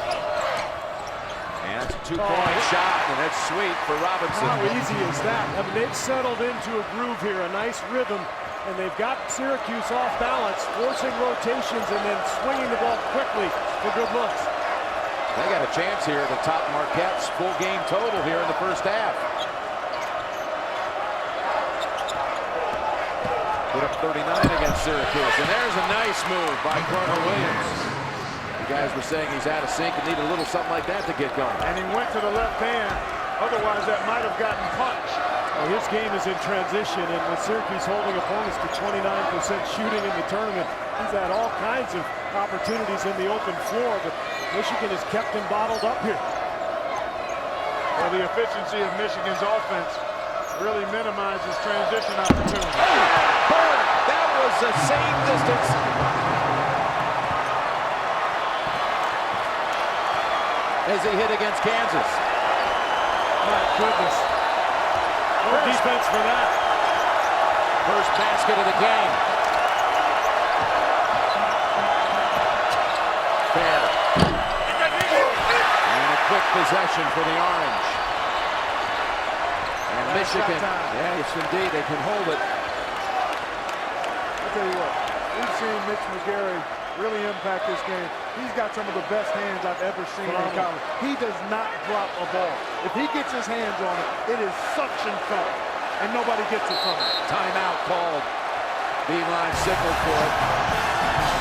And it's a 2-point shot, and that's sweet for Robinson. How easy is that? I mean, they've settled into a groove here, a nice rhythm, and they've got Syracuse off balance, forcing rotations and then swinging the ball quickly for good looks. They got a chance here to top Marquette's full game total here in the first half. Put up 39 against Syracuse, and there's a nice move by Carter Williams. You guys were saying he's out of sync and need a little something like that to get going. And he went to the left hand. Otherwise, that might have gotten punched. Well, his game is in transition, and with Syracuse holding opponents to 29% shooting in the tournament, he's had all kinds of opportunities in the open floor, but Michigan has kept him bottled up here. Well, the efficiency of Michigan's offense really minimizes transition opportunities. Bird, that was the same distance. As he hit against Kansas. My goodness. No defense for that. First basket of the game. Fair. And a quick possession for the Orange. And Michigan, yes indeed, they can hold it. I'll tell you what, we've seen Mitch McGarry really impact this game. He's got some of the best hands I've ever seen in college. He does not drop a ball. If he gets his hands on it, it is suction cup, and nobody gets it from him. Timeout called. Beeline signaled for it.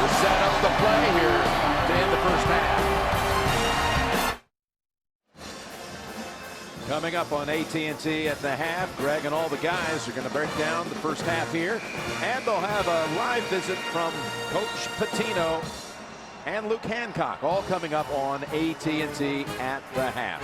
To set up the play here to end the first half. Coming up on AT&T at the half, Greg and all the guys are going to break down the first half here, and they'll have a live visit from Coach Pitino and Luke Hancock, all coming up on AT&T at the half.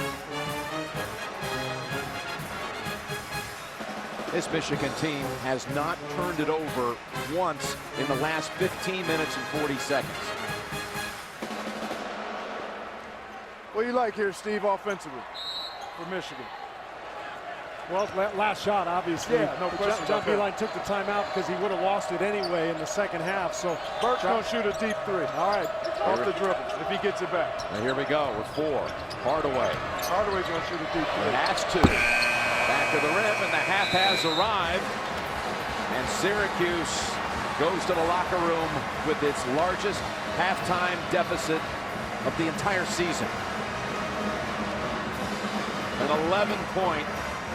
This Michigan team has not turned it over once in the last 15 minutes and 40 seconds. What do you like here, Steve, offensively for Michigan? Well, last shot, obviously. Yeah, no question. John Beeline took the timeout because he would have lost it anyway in the second half. So Burke's going to shoot a deep 3. All right, off the dribble if he gets it back. And here we go with 4. Hardaway. Hardaway's going to shoot a deep 3. That's 2. Back to the rim, and the half has arrived. And Syracuse goes to the locker room with its largest halftime deficit of the entire season. An 11-point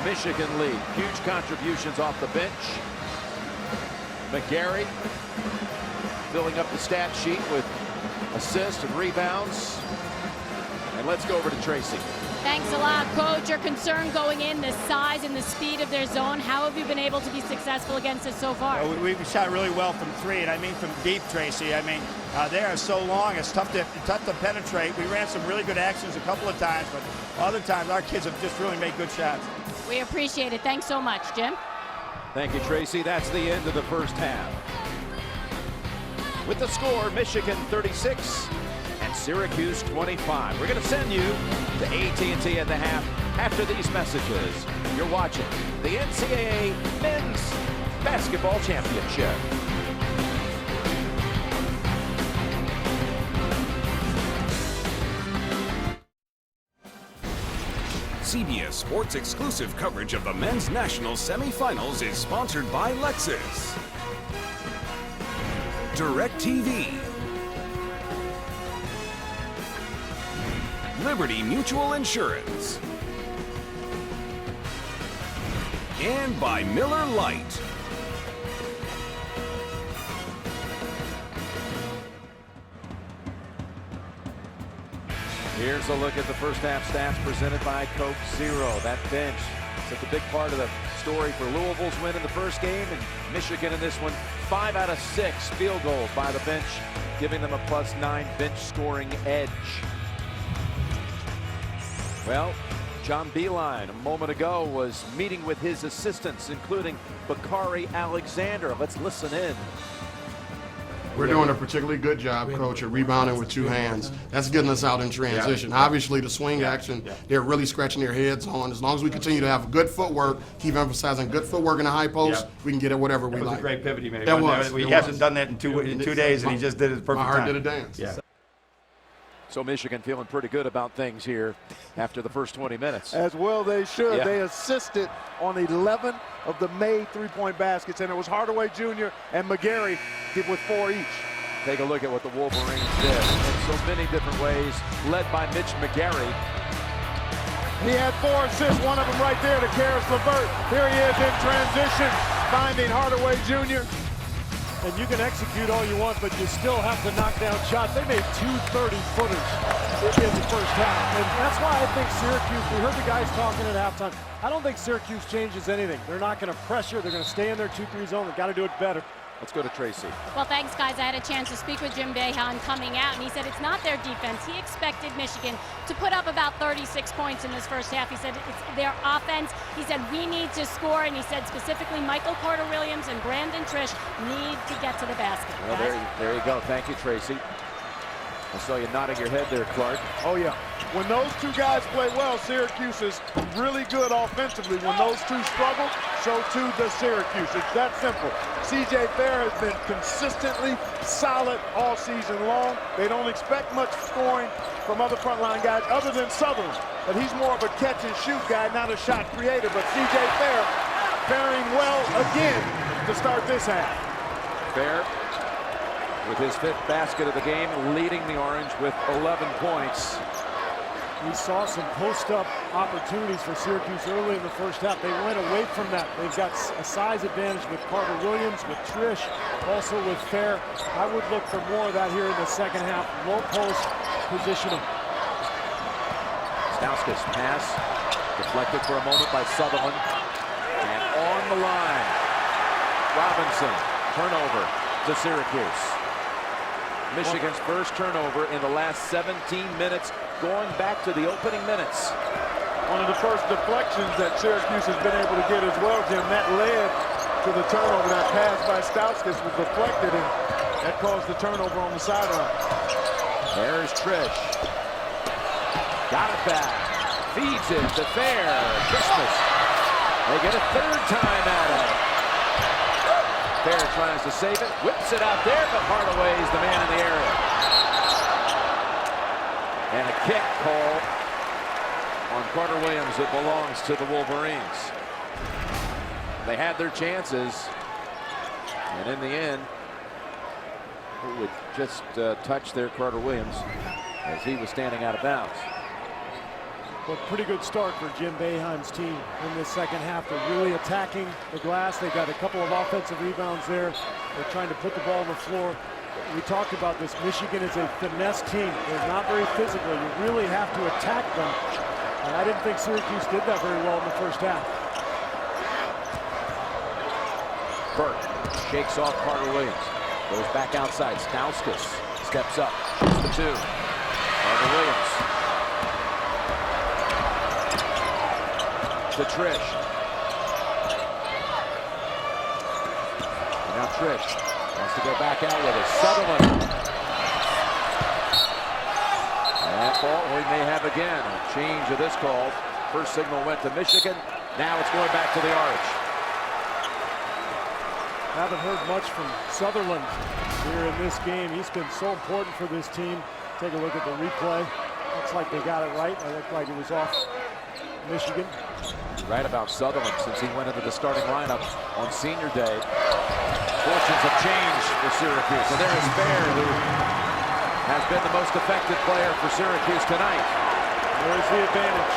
Michigan lead. Huge contributions off the bench. McGarry filling up the stat sheet with assists and rebounds. And let's go over to Tracy. Thanks a lot, Coach. Your concern going in, the size and the speed of their zone. How have you been able to be successful against it so far? We shot really well from three, and I mean from deep, Tracy. I mean, they are so long, it's tough to penetrate. We ran some really good actions a couple of times, but other times our kids have just really made good shots. We appreciate it. Thanks so much, Jim. Thank you, Tracy. That's the end of the first half. With the score, Michigan 36 and Syracuse 25. We're going to send you to AT&T at the half after these messages. You're watching the NCAA Men's Basketball Championship. CBS Sports exclusive coverage of the men's national semifinals is sponsored by Lexus, DirecTV, Liberty Mutual Insurance, and by Miller Lite. Here's a look at the first half stats presented by Coke Zero. That bench, such a big part of the story for Louisville's win in the first game, and Michigan in this one. 5 out of 6 field goals by the bench, giving them a +9 bench scoring edge. Well, John Beilein a moment ago was meeting with his assistants, including Bakari Alexander. Let's listen in. We're doing a particularly good job, Coach, at rebounding with two hands. That's getting us out in transition. Obviously, the swing action, they're really scratching their heads on. As long as we continue to have good footwork, keep emphasizing good footwork in the high post, we can get it whatever we like. That was a great pivot he made. That was. He hasn't done that in two days, and he just did it perfect. My heart time. did a dance. Yeah. So Michigan feeling pretty good about things here after the first 20 minutes. As well they should. Yeah. They assisted on 11 of the made three-point baskets, and it was Hardaway Jr. and McGarry did with 4 each. Take a look at what the Wolverines did in so many different ways, led by Mitch McGarry. He had 4 assists, one of them right there to Karis LeVert. Here he is in transition, finding Hardaway Jr. And you can execute all you want, but you still have to knock down shots. They made 2 30-footers in the first half. And that's why I think Syracuse, we heard the guys talking at halftime, I don't think Syracuse changes anything. They're not going to pressure. They're going to stay in their 2-3 zone. They've got to do it better. Let's go to Tracy. Well, thanks, guys. I had a chance to speak with Jim Boeheim coming out, and he said it's not their defense. He expected Michigan to put up about 36 points in this first half. He said it's their offense. He said we need to score, and he said specifically Michael Carter-Williams and Brandon Trish need to get to the basket. Well, there you go. Thank you, Tracy. I saw you nodding your head there, Clark. Oh, yeah. When those two guys play well, Syracuse is really good offensively. When those two struggle, so too does Syracuse. It's that simple. C.J. Fair has been consistently solid all season long. They don't expect much scoring from other frontline guys other than Sutherland. But he's more of a catch-and-shoot guy, not a shot creator. But C.J. Fair faring well again to start this half. Fair with his 5th basket of the game, leading the Orange with 11 points. We saw some post-up opportunities for Syracuse early in the first half. They went away from that. They've got a size advantage with Carter-Williams, with Trish, also with Fair. I would look for more of that here in the second half. Low post positioning. Stauskas pass, deflected for a moment by Sutherland. And on the line, Robinson, turnover to Syracuse. Michigan's first turnover in the last 17 minutes, going back to the opening minutes. One of the first deflections that Syracuse has been able to get as well, Jim. That led to the turnover. That pass by Stauskas was deflected, and that caused the turnover on the sideline. There's Trish. Got it back. Feeds it to Fair. Christmas. They get a 3rd time at it. Fair tries to save it, whips it out there, but Hardaway is the man in the area. And a kick call on Carter-Williams that belongs to the Wolverines. They had their chances, and in the end, it would just touch their Carter-Williams as he was standing out of bounds. Well, pretty good start for Jim Boeheim's team in this second half. They're really attacking the glass. They got a couple of offensive rebounds there. They're trying to put the ball on the floor. We talked about this. Michigan is a finesse team. They're not very physical. You really have to attack them. And I didn't think Syracuse did that very well in the first half. Burke shakes off Carter Williams. Goes back outside. Stauskas steps up. Shoots the two. Carter Williams. To Trish. And now Trish wants to go back out with it. Sutherland. That ball we may have again. A change of this call. First signal went to Michigan. Now it's going back to the Arch. Haven't heard much from Sutherland here in this game. He's been so important for this team. Take a look at the replay. Looks like they got it right. It looked like it was off Michigan. Right about Sutherland since he went into the starting lineup on senior day. Fortunes have changed for Syracuse. So there is Fair, who has been the most effective player for Syracuse tonight. There's the advantage.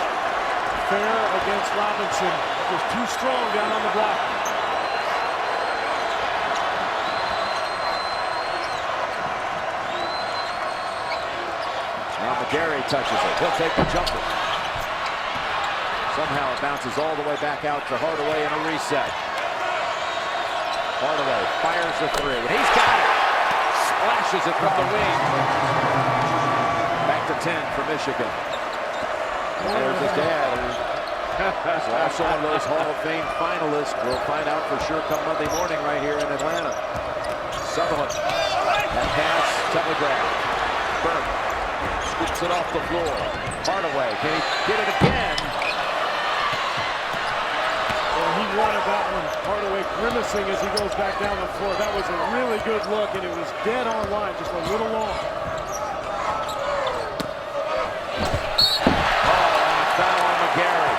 Fair against Robinson. Just too strong down on the block. Now McGarry touches it. He'll take the jumper. Somehow it bounces all the way back out to Hardaway in a reset. Hardaway fires the three. And he's got it. Splashes it from the wing. Back to 10 for Michigan. And there's his dad. He's also one of those Hall of Fame finalists. We'll find out for sure come Monday morning right here in Atlanta. Sutherland. That pass telegraphed. Burke scoops it off the floor. Hardaway. Can he get it again? He wanted that one. Hardaway grimacing as he goes back down the floor. That was a really good look, and it was dead on line, just a little long. Oh, and a foul on McGarry.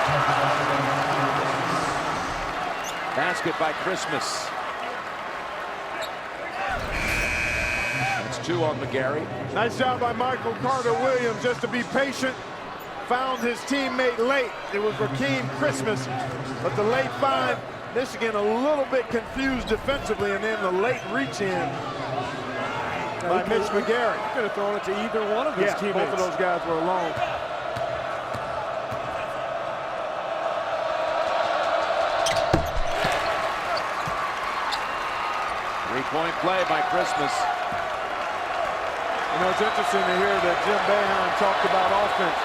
Basket by Christmas. That's two on McGarry. Nice job by Michael Carter Williams just to be patient. Found his teammate late. It was Rakeem Christmas, but the late find, Michigan a little bit confused defensively, and then the late reach in by Mitch McGarry. He could have thrown it to either one of his teammates. Both of those guys were alone. Three-point play by Christmas. You know, it's interesting to hear that Jim Boeheim talked about offense.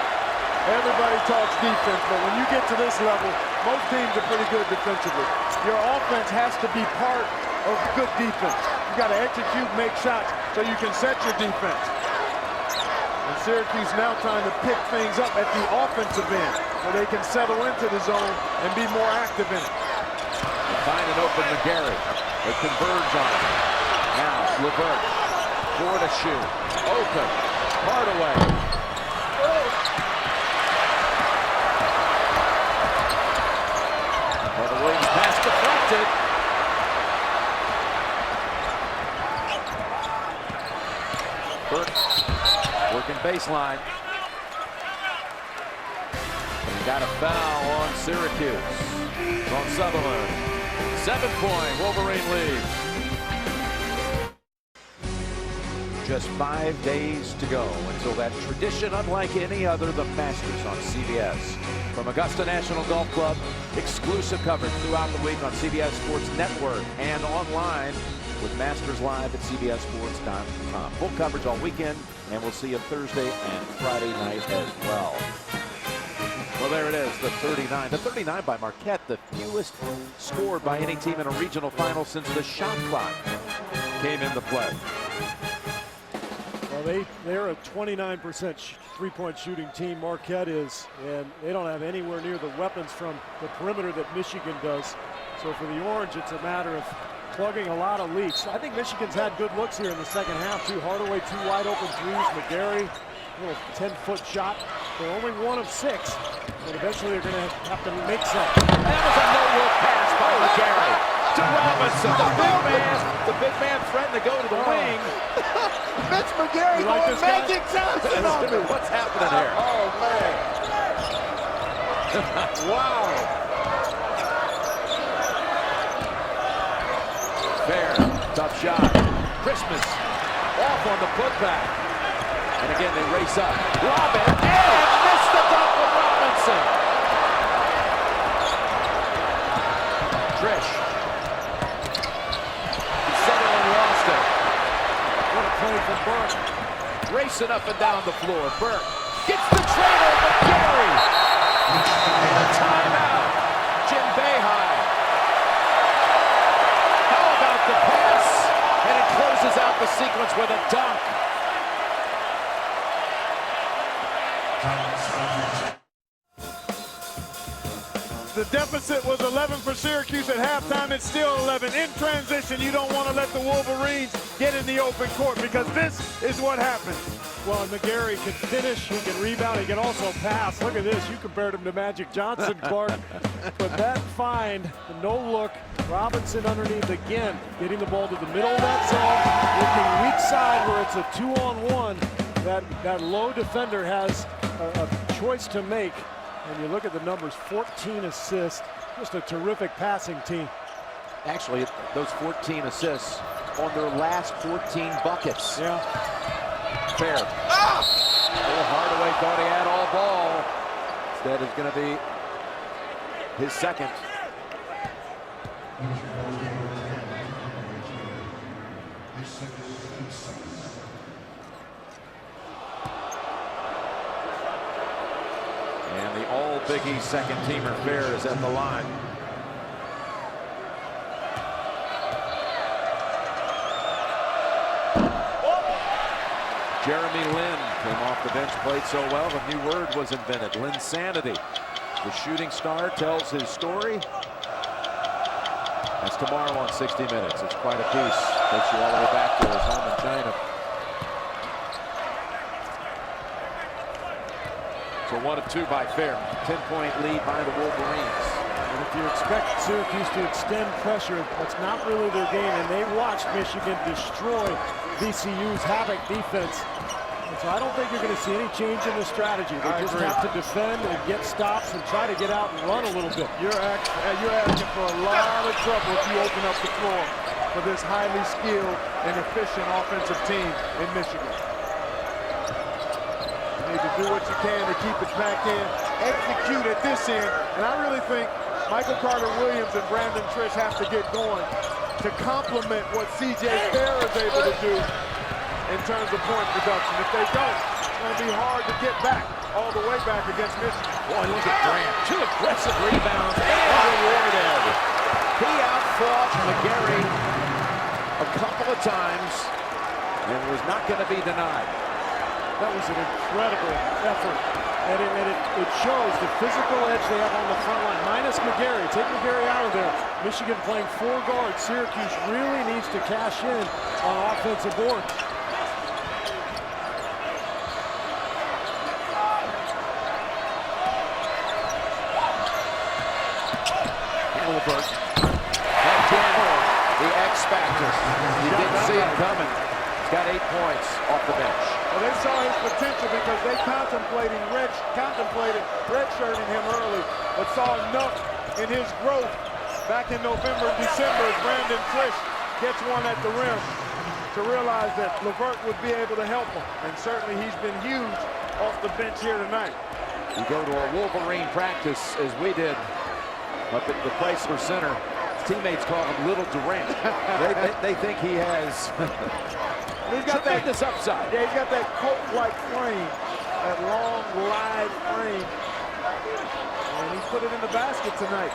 Everybody talks defense, but when you get to this level, most teams are pretty good defensively. Your offense has to be part of good defense. You got to execute, make shots, so you can set your defense. And Syracuse now trying to pick things up at the offensive end, so they can settle into the zone and be more active in it. They find an open McGarry. They converge on it. Now LeVert, four to shoot. Open. Hardaway. Williams pass deflected. Burke working baseline. And he got a foul on Syracuse. On Sutherland. 7-point Wolverine lead. Just 5 days to go until that tradition unlike any other, the Masters on CBS. From Augusta National Golf Club, exclusive coverage throughout the week on CBS Sports Network and online with Masters Live at CBSSports.com. Full coverage all weekend, and we'll see you Thursday and Friday night as well. Well, there it is, the 39. The 39 by Marquette, the fewest scored by any team in a regional final since the shot clock came into play. Well, they're a 29% three-point shooting team, Marquette is, and they don't have anywhere near the weapons from the perimeter that Michigan does. So for the Orange, it's a matter of plugging a lot of leaks. I think Michigan's had good looks here in the second half, too. Hardaway, two wide open threes. McGarry, a little 10-foot shot. They're only 1 of 6, but eventually they're going to have to make some. That was a no-look pass by McGarry to Robinson. The big man threatened to go to the wing. Mitch McGarry going Magic Johnson on me. What's happening here? Oh, man. Wow. Fair, tough shot. Christmas off on the putback. And again, they race up. Lob it, and missed the dunk of Robinson. Trish. Sutherland lost it. What a play from Burke. Racing up and down the floor. Burke gets the trailer, but Gary. And a timeout. Jim Boeheim. How about the pass? And it closes out the sequence with a dunk. The deficit was 11 for Syracuse at halftime. It's still 11. In transition, you don't want to let the Wolverines get in the open court because this is what happens. Well, McGarry can finish, he can rebound, he can also pass. Look at this, you compared him to Magic Johnson, Clark. But that find, the no look, Robinson underneath again, getting the ball to the middle of that zone, looking weak side where it's a 2-on-1. That low defender has a choice to make. And you look at the numbers, 14 assists, just a terrific passing team. Actually, those 14 assists on their last 14 buckets. Yeah. Fair. Hardaway thought he had all ball. Instead, it's going to be his second. And the all-Big East second-teamer Fair is at the line. Jeremy Lin came off the bench, played so well, the new word was invented, Linsanity. The shooting star tells his story. That's tomorrow on 60 Minutes. It's quite a piece. Takes you all the way back to his home in China. So 1 of 2 by Fair. 10-point lead by the Wolverines. And if you expect Syracuse to extend pressure, that's not really their game. And they watched Michigan destroy VCU's havoc defense. And so I don't think you're going to see any change in the strategy. They just have to defend and get stops and try to get out and run a little bit. You're asking for a lot of trouble if you open up the floor for this highly skilled and efficient offensive team in Michigan. You need to do what you can to keep it back in, execute at this end, and I really think Michael Carter-Williams and Brandon Trish have to get going to complement what C.J. Fair is able to do in terms of point production. If they don't, it's going to be hard to get back, all the way back against Michigan. Boy, look at Grant. 2 aggressive rebounds and rewarded. He outfought McGarry a couple of times and was not going to be denied. That was an incredible effort. And it shows the physical edge they have on the front line. Minus McGarry. Take McGarry out of there. Michigan playing 4 guards. Syracuse really needs to cash in on offensive boards. Hilbert. Again, the X factor. You didn't see it coming. He's got 8 points off the bench. Well, they saw his potential because they contemplated redshirting him early, but saw enough in his growth back in November and December as Brandon Trish gets one at the rim to realize that LeVert would be able to help him. And certainly he's been huge off the bench here tonight. You go to a Wolverine practice as we did up at the Chrysler Center. His teammates call him Little Durant. they think he has he's got tremendous upside. Yeah, he's got that Colt-like frame, that long, lithe frame. And he's put it in the basket tonight.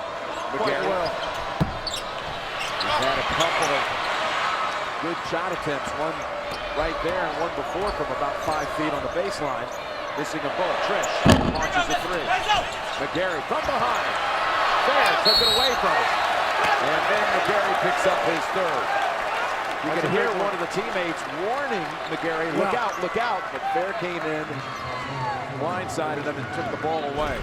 Quite well. He's had a couple of good shot attempts, one right there and one before from about 5 feet on the baseline. Missing a ball. Trish launches a 3. McGarry from behind. Fair took it away from him. And then McGarry picks up his 3rd. You can hear one of the teammates warning McGarry, look out, but Fair came in, blindsided him and took the ball away.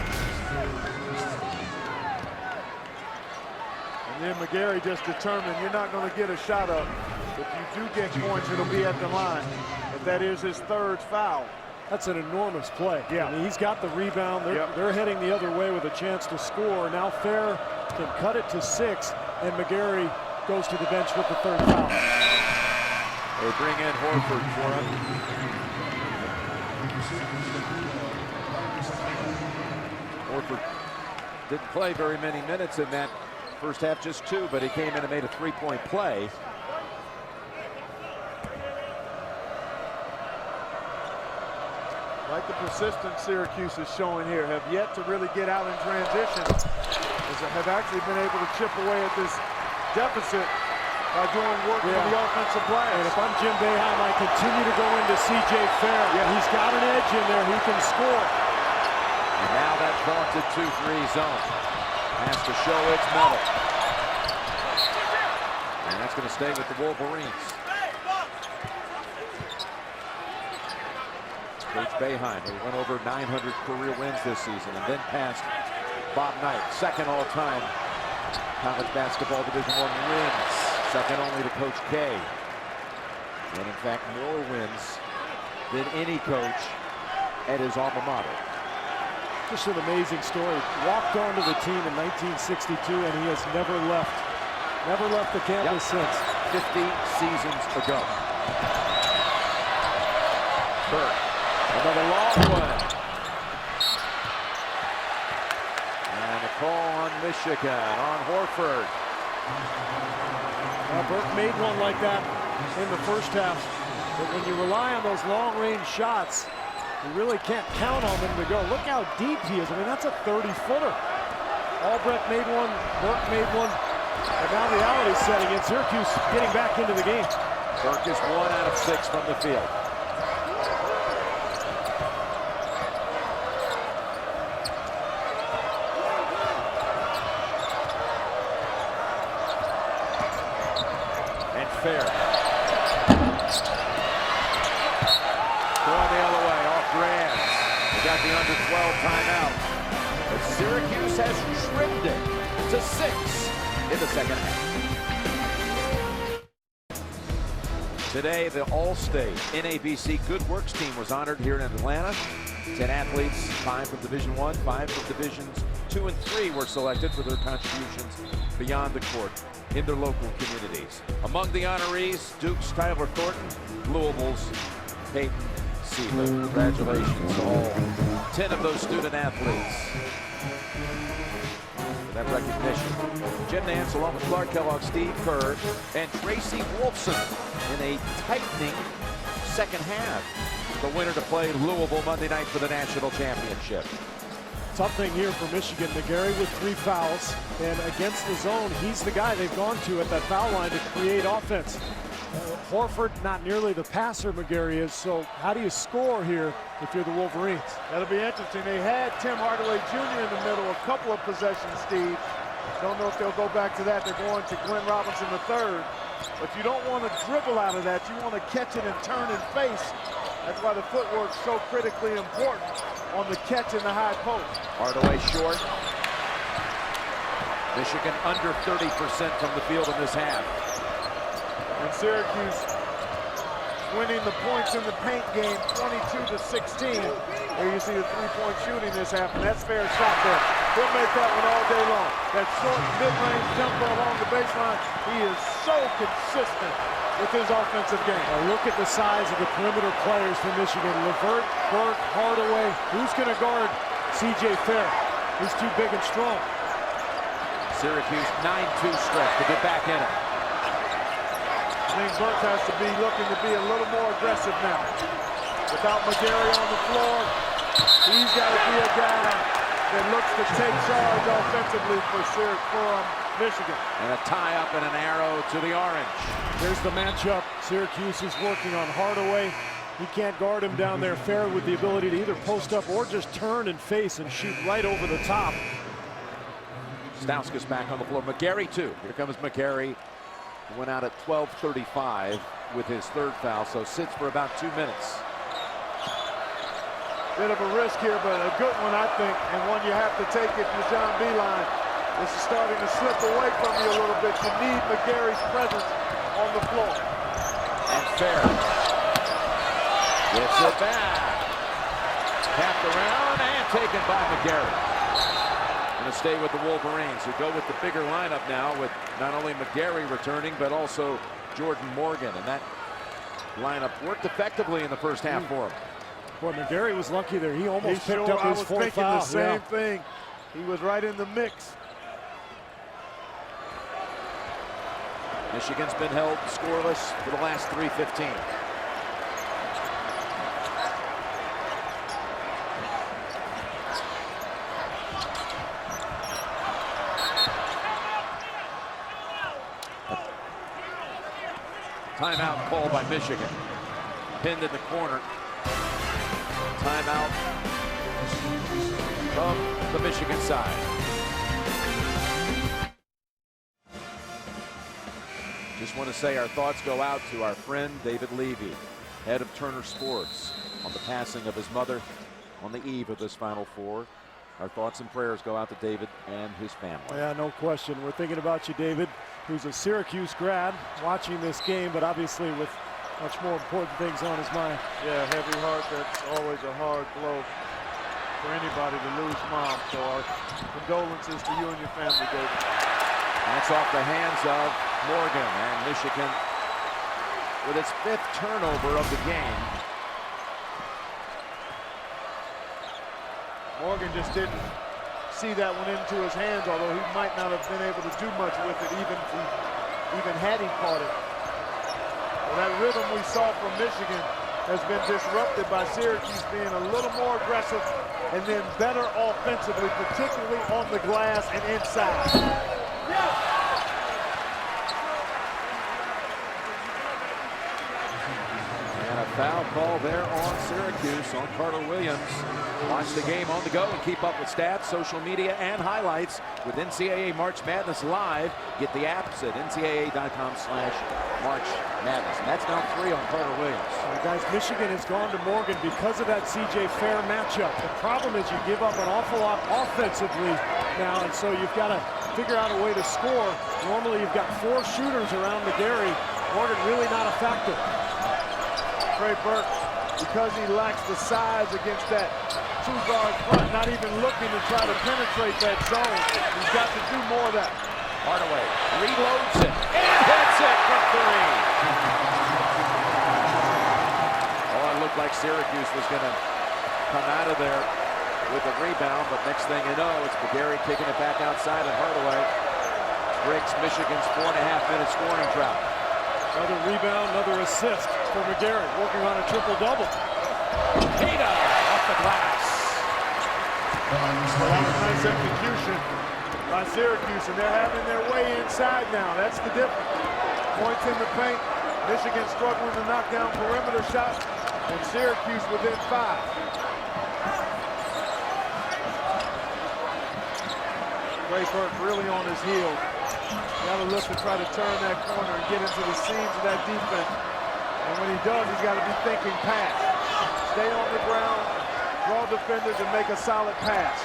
And then McGarry just determined you're not going to get a shot up. If you do get points, it'll be at the line. But that is his 3rd foul. That's an enormous play. Yeah. I mean, he's got the rebound. They're heading the other way with a chance to score. Now Fair can cut it to 6, and McGarry goes to the bench with the 3rd foul. They bring in Horford for him. Horford didn't play very many minutes in that first half, just 2, but he came in and made a 3-point play. Like the persistence Syracuse is showing here, have yet to really get out in transition. Have actually been able to chip away at this deficit by doing work on the offensive glass. And if I'm Jim Boeheim, I continue to go into C.J. Fair. Yeah, he's got an edge in there. He can score. And now that vaunted 2-3 zone has to show its mettle. And that's going to stay with the Wolverines. Coach Boeheim, who went over 900 career wins this season and then passed Bob Knight, 2nd all-time college basketball Division I wins, 2nd only to Coach K. And in fact, more wins than any coach at his alma mater. Just an amazing story. Walked onto the team in 1962, and he has never left the campus since. 50 seasons ago. Burke, another long one. And a call on Michigan, on Horford. Burke made one like that in the first half. But when you rely on those long-range shots, you really can't count on them to go. Look how deep he is. I mean, that's a 30-footer. Albrecht made one, Burke made one. And now reality's setting in. Syracuse getting back into the game. Burke is 1 out of 6 from the field. And Fair. Going the other way, off Grant. They got the under 12 timeout. But Syracuse has trimmed it to 6 in the second half. Today, the All-State NABC Good Works team was honored here in Atlanta. 10 athletes, 5 from Division I, 5 from Divisions 2 and 3 were selected for their contributions beyond the court in their local communities. Among the honorees, Duke's Tyler Thornton, Louisville's Peyton Seeley. Congratulations to all 10 of those student athletes for that recognition. Jim Nance, along with Clark Kellogg, Steve Kerr, and Tracy Wolfson in a tightening second half. The winner to play Louisville Monday night for the national championship. Tough thing here for Michigan. McGarry with 3 fouls, and against the zone, he's the guy they've gone to at that foul line to create offense. Horford, not nearly the passer McGarry is, so how do you score here if you're the Wolverines? That'll be interesting. They had Tim Hardaway Jr. in the middle a couple of possessions, Steve. Don't know if they'll go back to that. They're going to Glenn Robinson III. But you don't want to dribble out of that. You want to catch it and turn and face. That's why the footwork's so critically important on the catch in the high post. Hardaway short. Michigan under 30% from the field in this half. And Syracuse winning the points in the paint game 22-16. There you see the three-point shooting this half, and that's Fair's shot there. He'll make that one all day long. That short mid-range jumper along the baseline, he is so consistent with his offensive game. Now look at the size of the perimeter players for Michigan. Levert, Burke, Hardaway. Who's going to guard C.J. Fair? He's too big and strong. Syracuse 9-2 stretch to get back in it. I think Burke has to be looking to be a little more aggressive now. Without McGarry on the floor, he's got to be a guy that looks to take charge offensively for Michigan. And a tie-up and an arrow to the orange. There's the matchup. Syracuse is working on Hardaway. He can't guard him down there. Fair with the ability to either post up or just turn and face and shoot right over the top. Stauskas back on the floor. McGarry too. Here comes McGarry. He went out at 12:35 with his third foul, so sits for about 2 minutes. Bit of a risk here, but a good one, I think, and one you have to take if you're John Beilein. This is starting to slip away from you a little bit. You need McGarry's presence on the floor. And Fair gets it back. Tapped around and taken by McGarry. Going to stay with the Wolverines, who go with the bigger lineup now with not only McGarry returning, but also Jordan Morgan. And that lineup worked effectively in the first half for him. Boy, McGarry was lucky there. He almost picked up I his was fourth thinking foul. the same thing. He was right in the mix. Michigan's been held scoreless for the last 3:15. Timeout called by Michigan. Pinned in the corner. Timeout from the Michigan side. Just want to say our thoughts go out to our friend David Levy, head of Turner Sports, on the passing of his mother on the eve of this Final Four. Our thoughts and prayers go out to David and his family. Yeah, no question. We're thinking about you, David, who's a Syracuse grad, watching this game, but obviously with much more important things on his mind. Yeah, heavy heart. That's always a hard blow for anybody to lose mom. So our condolences to you and your family, David. That's off the hands of Morgan, and Michigan with its 5th turnover of the game. Morgan just didn't see that one into his hands, although he might not have been able to do much with it, even had he caught it. Well, that rhythm we saw from Michigan has been disrupted by Syracuse being a little more aggressive and then better offensively, particularly on the glass and inside. And a foul call there on Syracuse, on Carter Williams. Watch the game on the go and keep up with stats, social media, and highlights with NCAA March Madness Live. Get the apps at ncaa.com/March Madness. And that's now 3 on Carter Williams. Guys, Michigan has gone to Morgan because of that C.J. Fair matchup. The problem is you give up an awful lot offensively now, and so you've got to figure out a way to score. Normally you've got 4 shooters around McGarry. Morgan really not a factor. Trey Burke, because he lacks the size against that 2-guard front, not even looking to try to penetrate that zone. He's got to do more of that. Hardaway reloads it and hits it from 3. Oh, it looked like Syracuse was going to come out of there with a rebound, but next thing you know, it's McGarry kicking it back outside, and Hardaway breaks Michigan's 4.5-minute scoring drought. Another rebound, another assist for McGarry, working on a triple-double. Peta off the glass. Well, that was nice execution by Syracuse, and they're having their way inside now. That's the difference. Points in the paint. Michigan struggling to knock down perimeter shots, and Syracuse within 5. Trey Burke really on his heels. Got to look to try to turn that corner and get into the seams of that defense. And when he does, he's got to be thinking pass. Stay on the ground, draw defenders, and make a solid pass.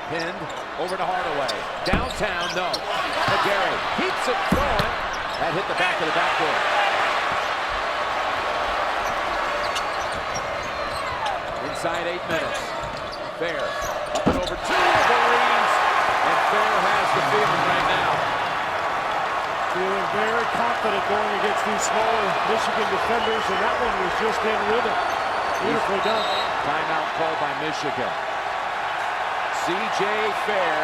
Pinned over to Hardaway. Downtown, no. McGarry keeps it going. That hit the back of the backboard. Inside 8 minutes. Fair up and over 2 Wolverines. And Fair has the feeling right now. Feeling very confident going against these smaller Michigan defenders, and that one was just in rhythm. Beautifully done. Timeout called by Michigan. C.J. Fair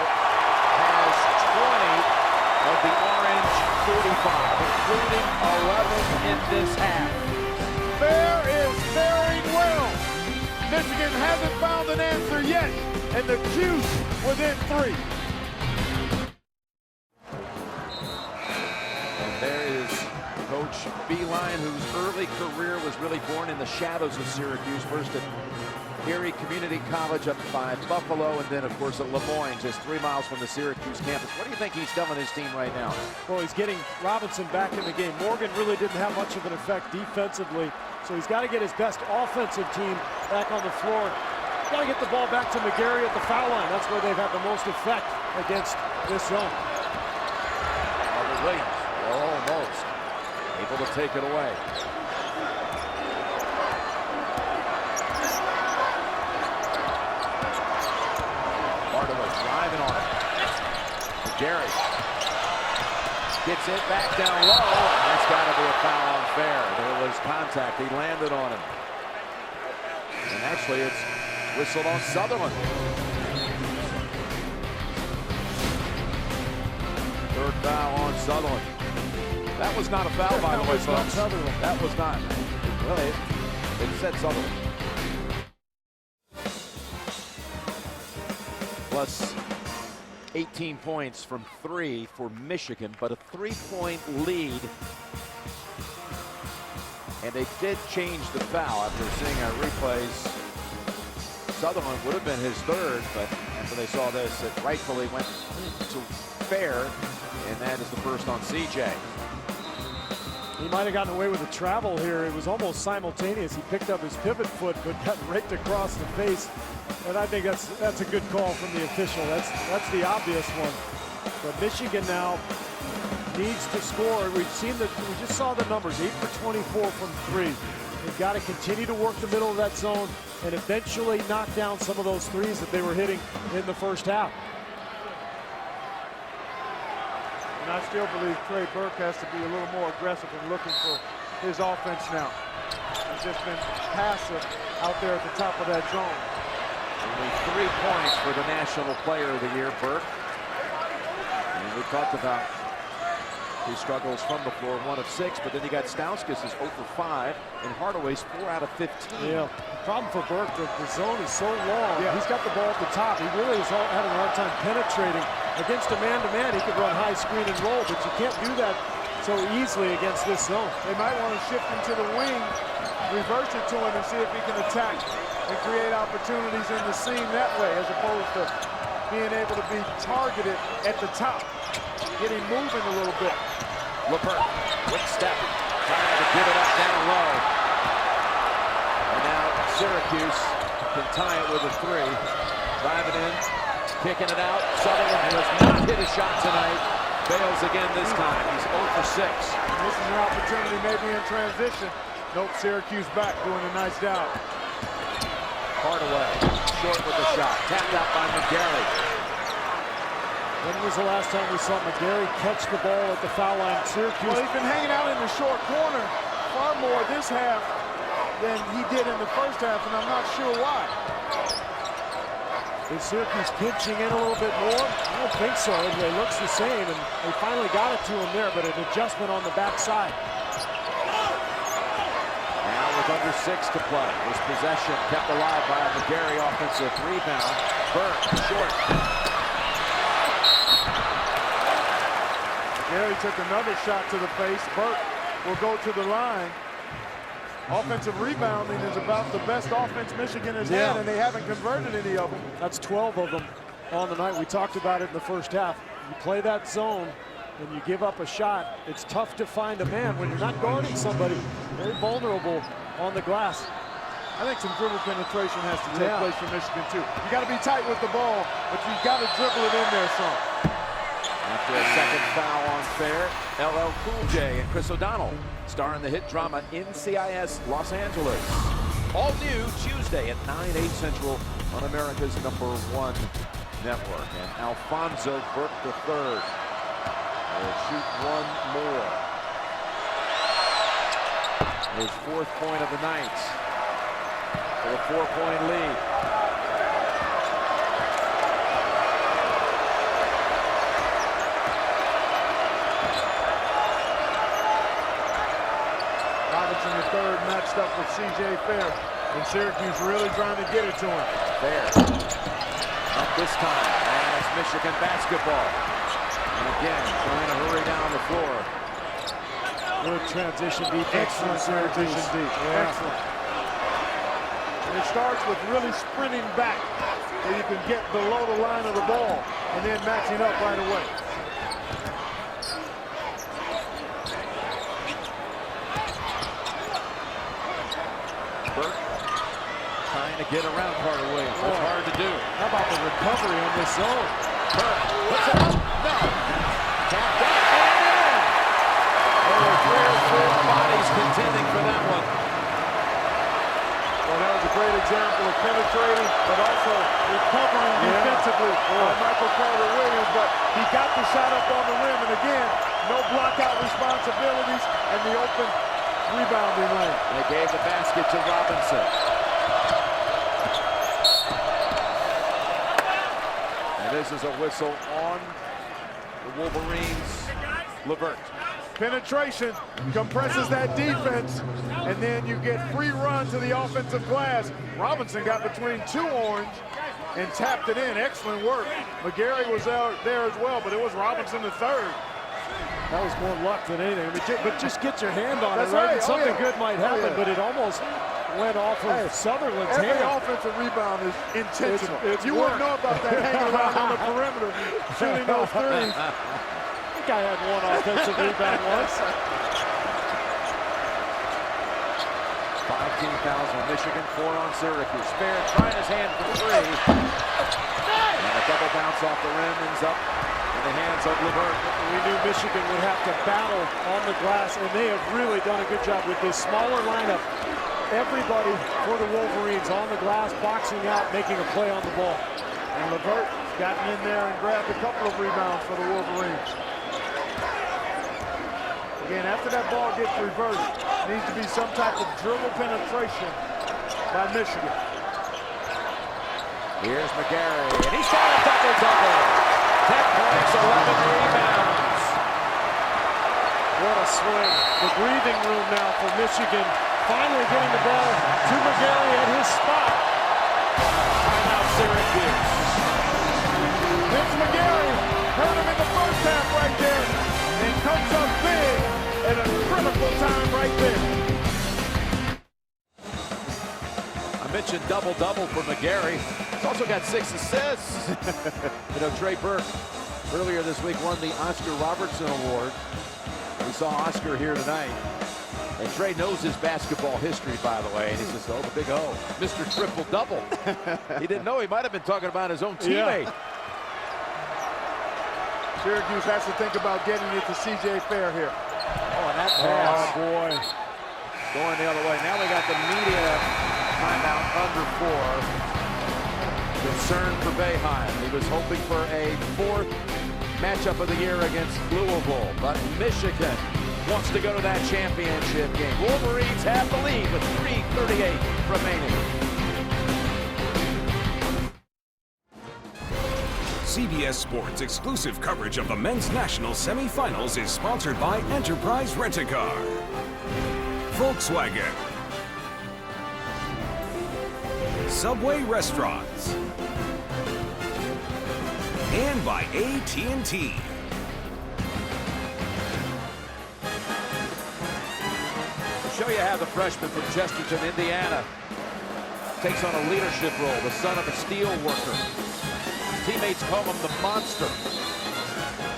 has 20 of the orange 45, including 11 in this half. Fair is faring well. Michigan hasn't found an answer yet, and the Cuse within 3. There is Coach Beeline, whose early career was really born in the shadows of Syracuse. First at Erie Community College up by Buffalo, and then, of course, at Le Moyne, just 3 miles from the Syracuse campus. What do you think he's telling his team right now? Well, he's getting Robinson back in the game. Morgan really didn't have much of an effect defensively, so he's got to get his best offensive team back on the floor. Got to get the ball back to McGarry at the foul line. That's where they've had the most effect against this zone. Williams. Almost able to take it away. McGarry gets it back down low, and that's got to be a foul unfair. There was contact. He landed on him. And actually, it's whistled on Sutherland. Third foul on Sutherland. That was not a foul, by the way, folks. That was not. Well, it said Sutherland. Plus 18 points from 3 for Michigan, but a 3-point lead. And they did change the foul after seeing our replays. Sutherland would have been his third, but after they saw this, it rightfully went to fair, and that is the first on CJ. He might have gotten away with a travel here. It was almost simultaneous. He picked up his pivot foot, but got raked across the face. And I think that's a good call from the official. That's the obvious one. But Michigan now needs to score. We just saw the numbers, 8 for 24 from 3. They've got to continue to work the middle of that zone and eventually knock down some of those threes that they were hitting in the first half. And I still believe Trey Burke has to be a little more aggressive in looking for his offense now. He's just been passive out there at the top of that zone. Only 3 points for the National Player of the Year, Burke. And we talked about his struggles from the floor, 1 of 6, but then you got Stauskas is 0 for 5, and Hardaway's 4 out of 15. Yeah, the problem for Burke, the zone is so long. Yeah. He's got the ball at the top. He really is having a hard time penetrating. Against a man-to-man, he could run high screen and roll, but you can't do that so easily against this zone. They might want to shift him to the wing, reverse it to him, and see if he can attack and create opportunities in the seam that way, as opposed to being able to be targeted at the top. Get him moving a little bit. LePert, quick step, trying to give it up down low. And now Syracuse can tie it with a 3. Driving in, kicking it out. Sutherland has not hit a shot tonight. Fails again this time. He's 0 for 6. And this is an opportunity maybe in transition. Nope, Syracuse back doing a nice job. Hardaway, short with the shot. Tapped out by McGarry. When was the last time we saw McGarry catch the ball at the foul line? Syracuse. Well, he's been hanging out in the short corner far more this half than he did in the first half, and I'm not sure why. Is Syracuse pinching in a little bit more? I don't think so. It looks the same, and they finally got it to him there, but an adjustment on the backside. Now with under 6 to play. His possession kept alive by a McGarry offensive rebound. Burke, short. McGarry took another shot to the face. Burke will go to the line. Offensive rebounding is about the best offense Michigan has had, and they haven't converted any of them. That's 12 of them on the night. We talked about it in the first half. You play that zone and you give up a shot, it's tough to find a man when you're not guarding somebody. Very vulnerable on the glass. I think some dribble penetration has to take place for Michigan too. You got to be tight with the ball, but you got to dribble it in there some. After a second foul on fair, LL Cool J and Chris O'Donnell star in the hit drama NCIS Los Angeles. All new Tuesday at 9/8 Central on America's #1 network. And Alfonso Burke III will shoot one more. His 4th point of the night for a 4-point lead. Robinson the third matched up with C.J. Fair, and Syracuse really trying to get it to him. Fair. Up this time, and it's Michigan basketball. And again, trying to hurry down the floor. Good transition defense. Excellent transition deep. Yeah. Excellent. And it starts with really sprinting back, where you can get below the line of the ball, and then matching up right away. Burke trying to get around Carter Williams. That's hard to do. How about the recovery on this zone? Burke puts it up. No. Tapped up and in. There were 3 or 4 bodies contending for that one. Well, that was a great great example of penetrating, but also recovering defensively by Michael Carter-Williams. But he got the shot up on the rim, and again, no block-out responsibilities and the open rebounding lane. They gave the basket to Robinson. And this is a whistle on the Wolverines. LeVert. Penetration compresses that defense, and then you get free run to the offensive glass. Robinson got between two orange and tapped it in. Excellent work. McGarry was out there as well, but it was Robinson the third. That was more luck than anything. But just get your hand on That's it, right? right. And something good might happen, but it almost went off of Sutherland's Every hand. offensive rebound is intentional. You work. wouldn't know about that hanging around on the perimeter, shooting those threes. I think I had one offensive rebound once. 5 team fouls on Michigan, 4 on Syracuse. Fair trying his hand for 3. And a double bounce off the rim ends up in the hands of LeVert. We knew Michigan would have to battle on the glass, and they have really done a good job with this smaller lineup. Everybody for the Wolverines on the glass, boxing out, making a play on the ball. And LeVert gotten in there and grabbed a couple of rebounds for the Wolverines. Again, after that ball gets reversed, needs to be some type of dribble penetration by Michigan. Here's McGarry, and he's got a double-double. 10 points, 11 rebounds. What a swing. The breathing room now for Michigan. Finally getting the ball to McGarry at his spot. Timeout Syracuse. Vince McGarry hurt him in the first half right there and comes up big at a critical time right there. I mentioned double-double for McGarry. He's also got 6 assists. You know, Trey Burke earlier this week won the Oscar Robertson Award. We saw Oscar here tonight. And Trey knows his basketball history, by the way. And he says, oh, the big O, Mr. Triple-Double. He didn't know he might have been talking about his own teammate. Syracuse has to think about getting it to C.J. Fair here. Oh, and that pass. Oh, boy. Going the other way. Now we got the media timeout under 4. Concern for Boeheim. He was hoping for a 4th matchup of the year against Louisville. But Michigan wants to go to that championship game. Wolverines have the lead with 3:38 remaining. CBS Sports exclusive coverage of the men's national semifinals is sponsored by Enterprise Rent-A-Car, Volkswagen, Subway Restaurants, and by AT&T. Show you how the freshman from Chesterton, Indiana, takes on a leadership role, the son of a steel worker. Teammates call him the Monster.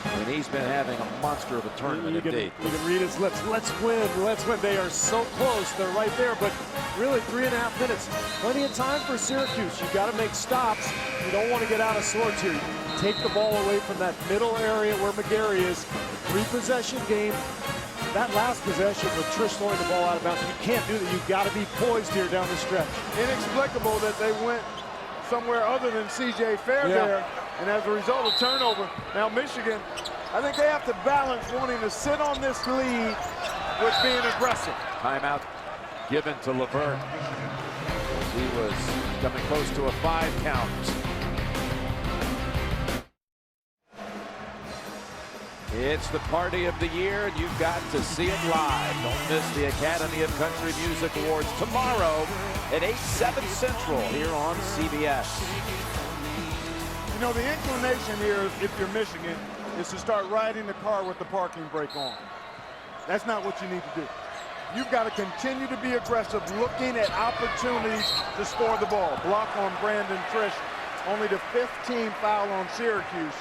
And he's been having a monster of a tournament indeed. You can read his lips. Let's win. Let's win. They are so close. They're right there. But really, 3.5 minutes. Plenty of time for Syracuse. You got to make stops. You don't want to get out of sorts here. Take the ball away from that middle area where McGarry is. 3-possession game. That last possession with Trish throwing the ball out of bounds, you can't do that. You've got to be poised here down the stretch. Inexplicable that they went somewhere other than C.J. Fair there, and as a result of turnover, now Michigan, I think they have to balance wanting to sit on this lead with being aggressive. Timeout given to LeVert. He was coming close to a 5 count. It's the party of the year, and you've got to see it live. Don't miss the Academy of Country Music Awards tomorrow at 8/7 Central here on CBS. You know, the inclination here, if you're Michigan, is to start riding the car with the parking brake on. That's not what you need to do. You've got to continue to be aggressive, looking at opportunities to score the ball. Block on Brandon Trish, only the 5th team foul on Syracuse.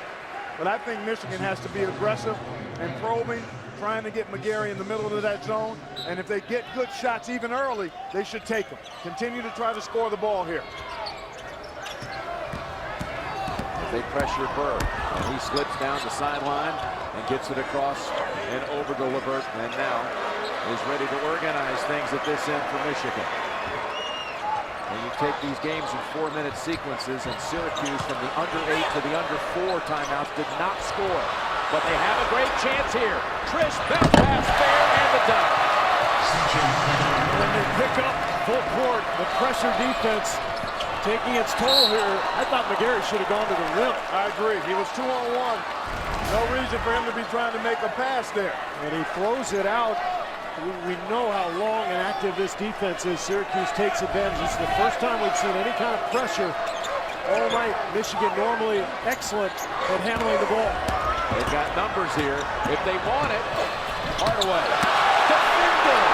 But I think Michigan has to be aggressive and probing, trying to get McGarry in the middle of that zone. And if they get good shots even early, they should take them. Continue to try to score the ball here. They pressure Burke, and he slips down the sideline and gets it across and over to LeVert, and now is ready to organize things at this end for Michigan. And you take these games in 4-minute sequences, and Syracuse from the under 8 to the under 4 timeouts did not score. But they have a great chance here. Trish, better pass, fair, and the dunk. When they pick up full court, the pressure defense taking its toll here. I thought McGarry should have gone to the rim. I agree. He was 2-on-1. No reason for him to be trying to make a pass there. And he throws it out. We know how long and active this defense is. Syracuse takes advantage. This is the first time we've seen any kind of pressure all night. Michigan normally excellent at handling the ball. They've got numbers here. If they want it, Hardaway. Defending.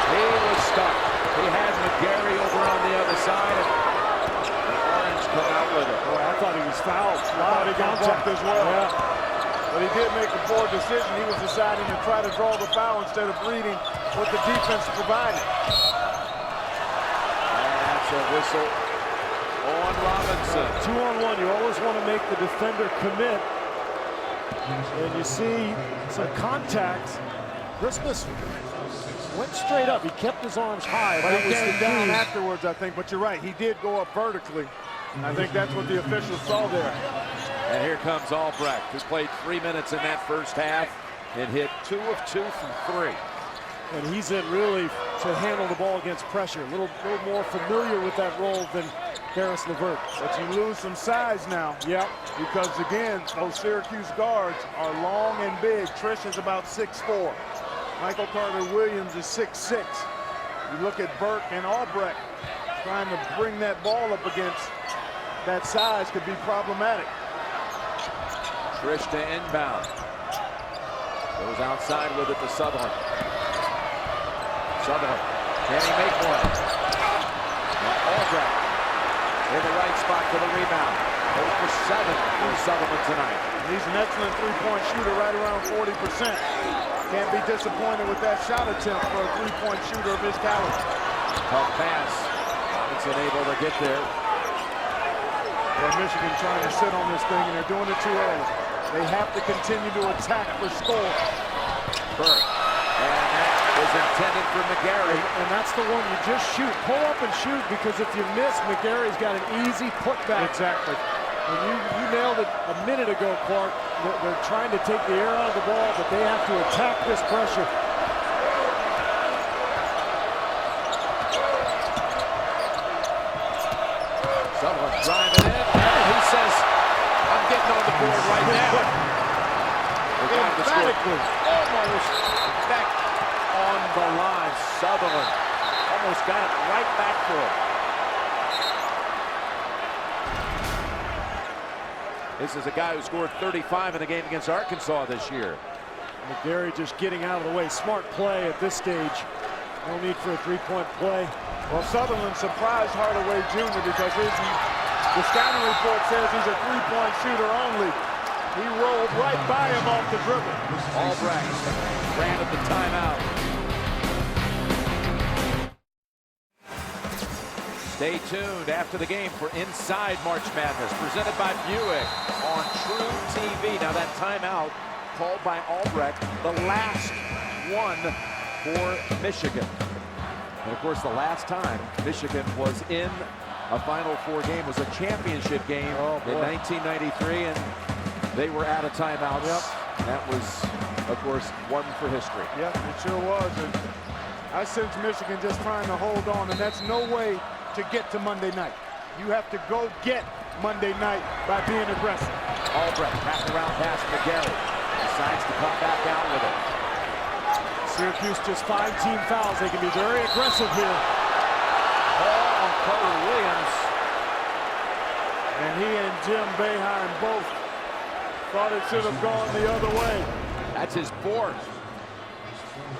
He was stuck. He had McGarry over on the other side. And the Orange come out with it. Boy, I thought he was fouled. I thought he got bumped as well. Yeah. But he did make a poor decision. He was deciding to try to draw the foul instead of reading what the defense provided. And that's a whistle on Robinson. 2-on-1, you always want to make the defender commit. And you see some contact. Christmas went straight up. He kept his arms high. But he came down afterwards, I think. But you're right, he did go up vertically. I think that's what the officials saw there. And here comes Albrecht, who played 3 minutes in that first half and hit 2 of 2 from 3. And he's in really to handle the ball against pressure. A little more familiar with that role than Harris LeVert. But you lose some size now. Yep. Because again, those Syracuse guards are long and big. Trish is about 6'4". Michael Carter-Williams is 6'6". You look at Burke and Albrecht trying to bring that ball up against that size could be problematic. Trish to inbound. Goes outside with it to Sutherland. Sutherland, can he make one? And Albrecht in the right spot for the rebound. 0 for 7 for Sutherland tonight. He's an excellent three-point shooter, right around 40%. Can't be disappointed with that shot attempt for a three-point shooter of his caliber. Tough pass. Robinson able to get there. Well, Michigan trying to sit on this thing, and they're doing it too early. They have to continue to attack for score. Burke. And that was intended for McGarry. And that's the one you just shoot. Pull up and shoot, because if you miss, McGarry's got an easy putback. Exactly. And you nailed it a minute ago, Clark. They're trying to take the air out of the ball, but they have to attack this pressure. Someone driving in, and he says, I'm getting on the board right now. Emphatically. Almost back on the line. Sutherland almost got it right back for him. This is a guy who scored 35 in the game against Arkansas this year. McGarry just getting out of the way. Smart play at this stage. No need for a three-point play. Well, Sutherland surprised Hardaway Jr. because the scouting report says he's a three-point shooter only. He rolled right by him off the dribble. Albrecht ran at the timeout. Stay tuned after the game for Inside March Madness, presented by Buick on True TV. Now that timeout called by Albrecht, the last one for Michigan. And of course, the last time Michigan was in a Final Four game was a championship game in 1993, and they were out of timeouts. Yep. That was, of course, one for history. Yep, it sure was. And I sense Michigan just trying to hold on, and that's no way to get to Monday night. You have to go get Monday night by being aggressive. Albrecht pass around past McGarry. Decides to come back out with it. Syracuse just 5 team fouls. They can be very aggressive here. Ball on Carter-Williams. And he and Jim Boeheim both thought it should have gone the other way. That's his fourth.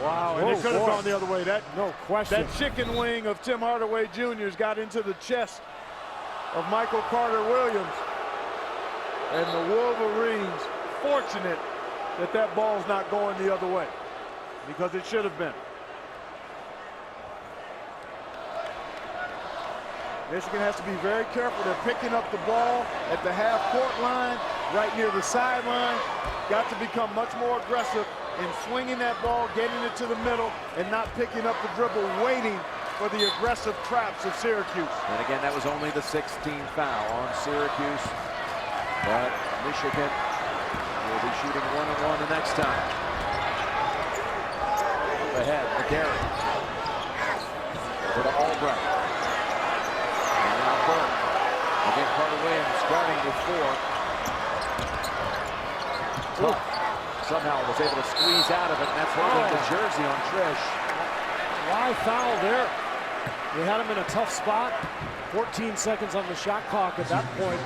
Wow, and it could have gone the other way. No question. That chicken wing of Tim Hardaway Jr.'s got into the chest of Michael Carter-Williams. And the Wolverines fortunate that that ball's not going the other way, because it should have been. Michigan has to be very careful. They're picking up the ball at the half-court line, right near the sideline. Got to become much more aggressive in swinging that ball, getting it to the middle, and not picking up the dribble, waiting for the aggressive traps of Syracuse. And again, that was only the 16th foul on Syracuse. But Michigan will be shooting 1-on-1 the next time. Up ahead, McGarry. Over to Albrecht. And now Burke. Again, Carter Williams starting with 4. Tough. Somehow was able to squeeze out of it, and that's holding the jersey on Trish. Why foul there? They had him in a tough spot. 14 seconds on the shot clock at that point.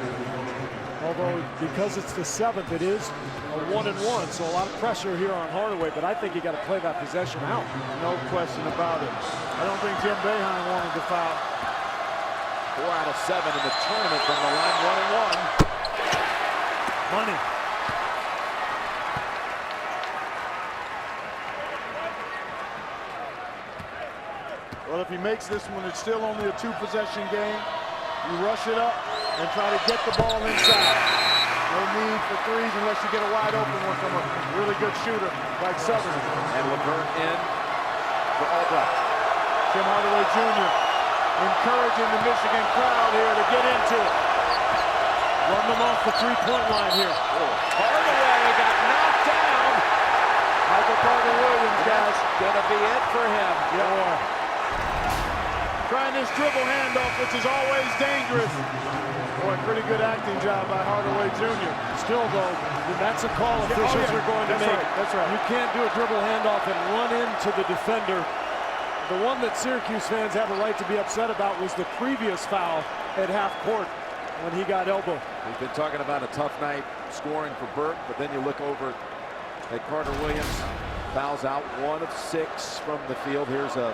Although, because it's the 7th, it is a 1-and-1, so a lot of pressure here on Hardaway, but I think you got to play that possession out. No question about it. I don't think Jim Boeheim wanted to foul. 4 out of 7 in the tournament from the line, 1-and-1. Money. Well, if he makes this one, it's still only a 2-possession game. You rush it up and try to get the ball inside. No need for threes unless you get a wide open one from a really good shooter like Southern. And Laverne in for Albrecht. Tim Hardaway Jr. encouraging the Michigan crowd here to get into it. Run them off the 3-point line here. Hardaway got knocked down. Michael Carter Williams, guys. Gonna be it for him. Yeah. Trying this dribble handoff, which is always dangerous. Boy, pretty good acting job by Hardaway Jr. Still, though, that's a call officials are going to make. That's right. You can't do a dribble handoff and run into the defender. The one that Syracuse fans have a right to be upset about was the previous foul at half court when he got elbowed. We've been talking about a tough night scoring for Burke, but then you look over at Carter Williams. Fouls out, 1 of 6 from the field. Here's another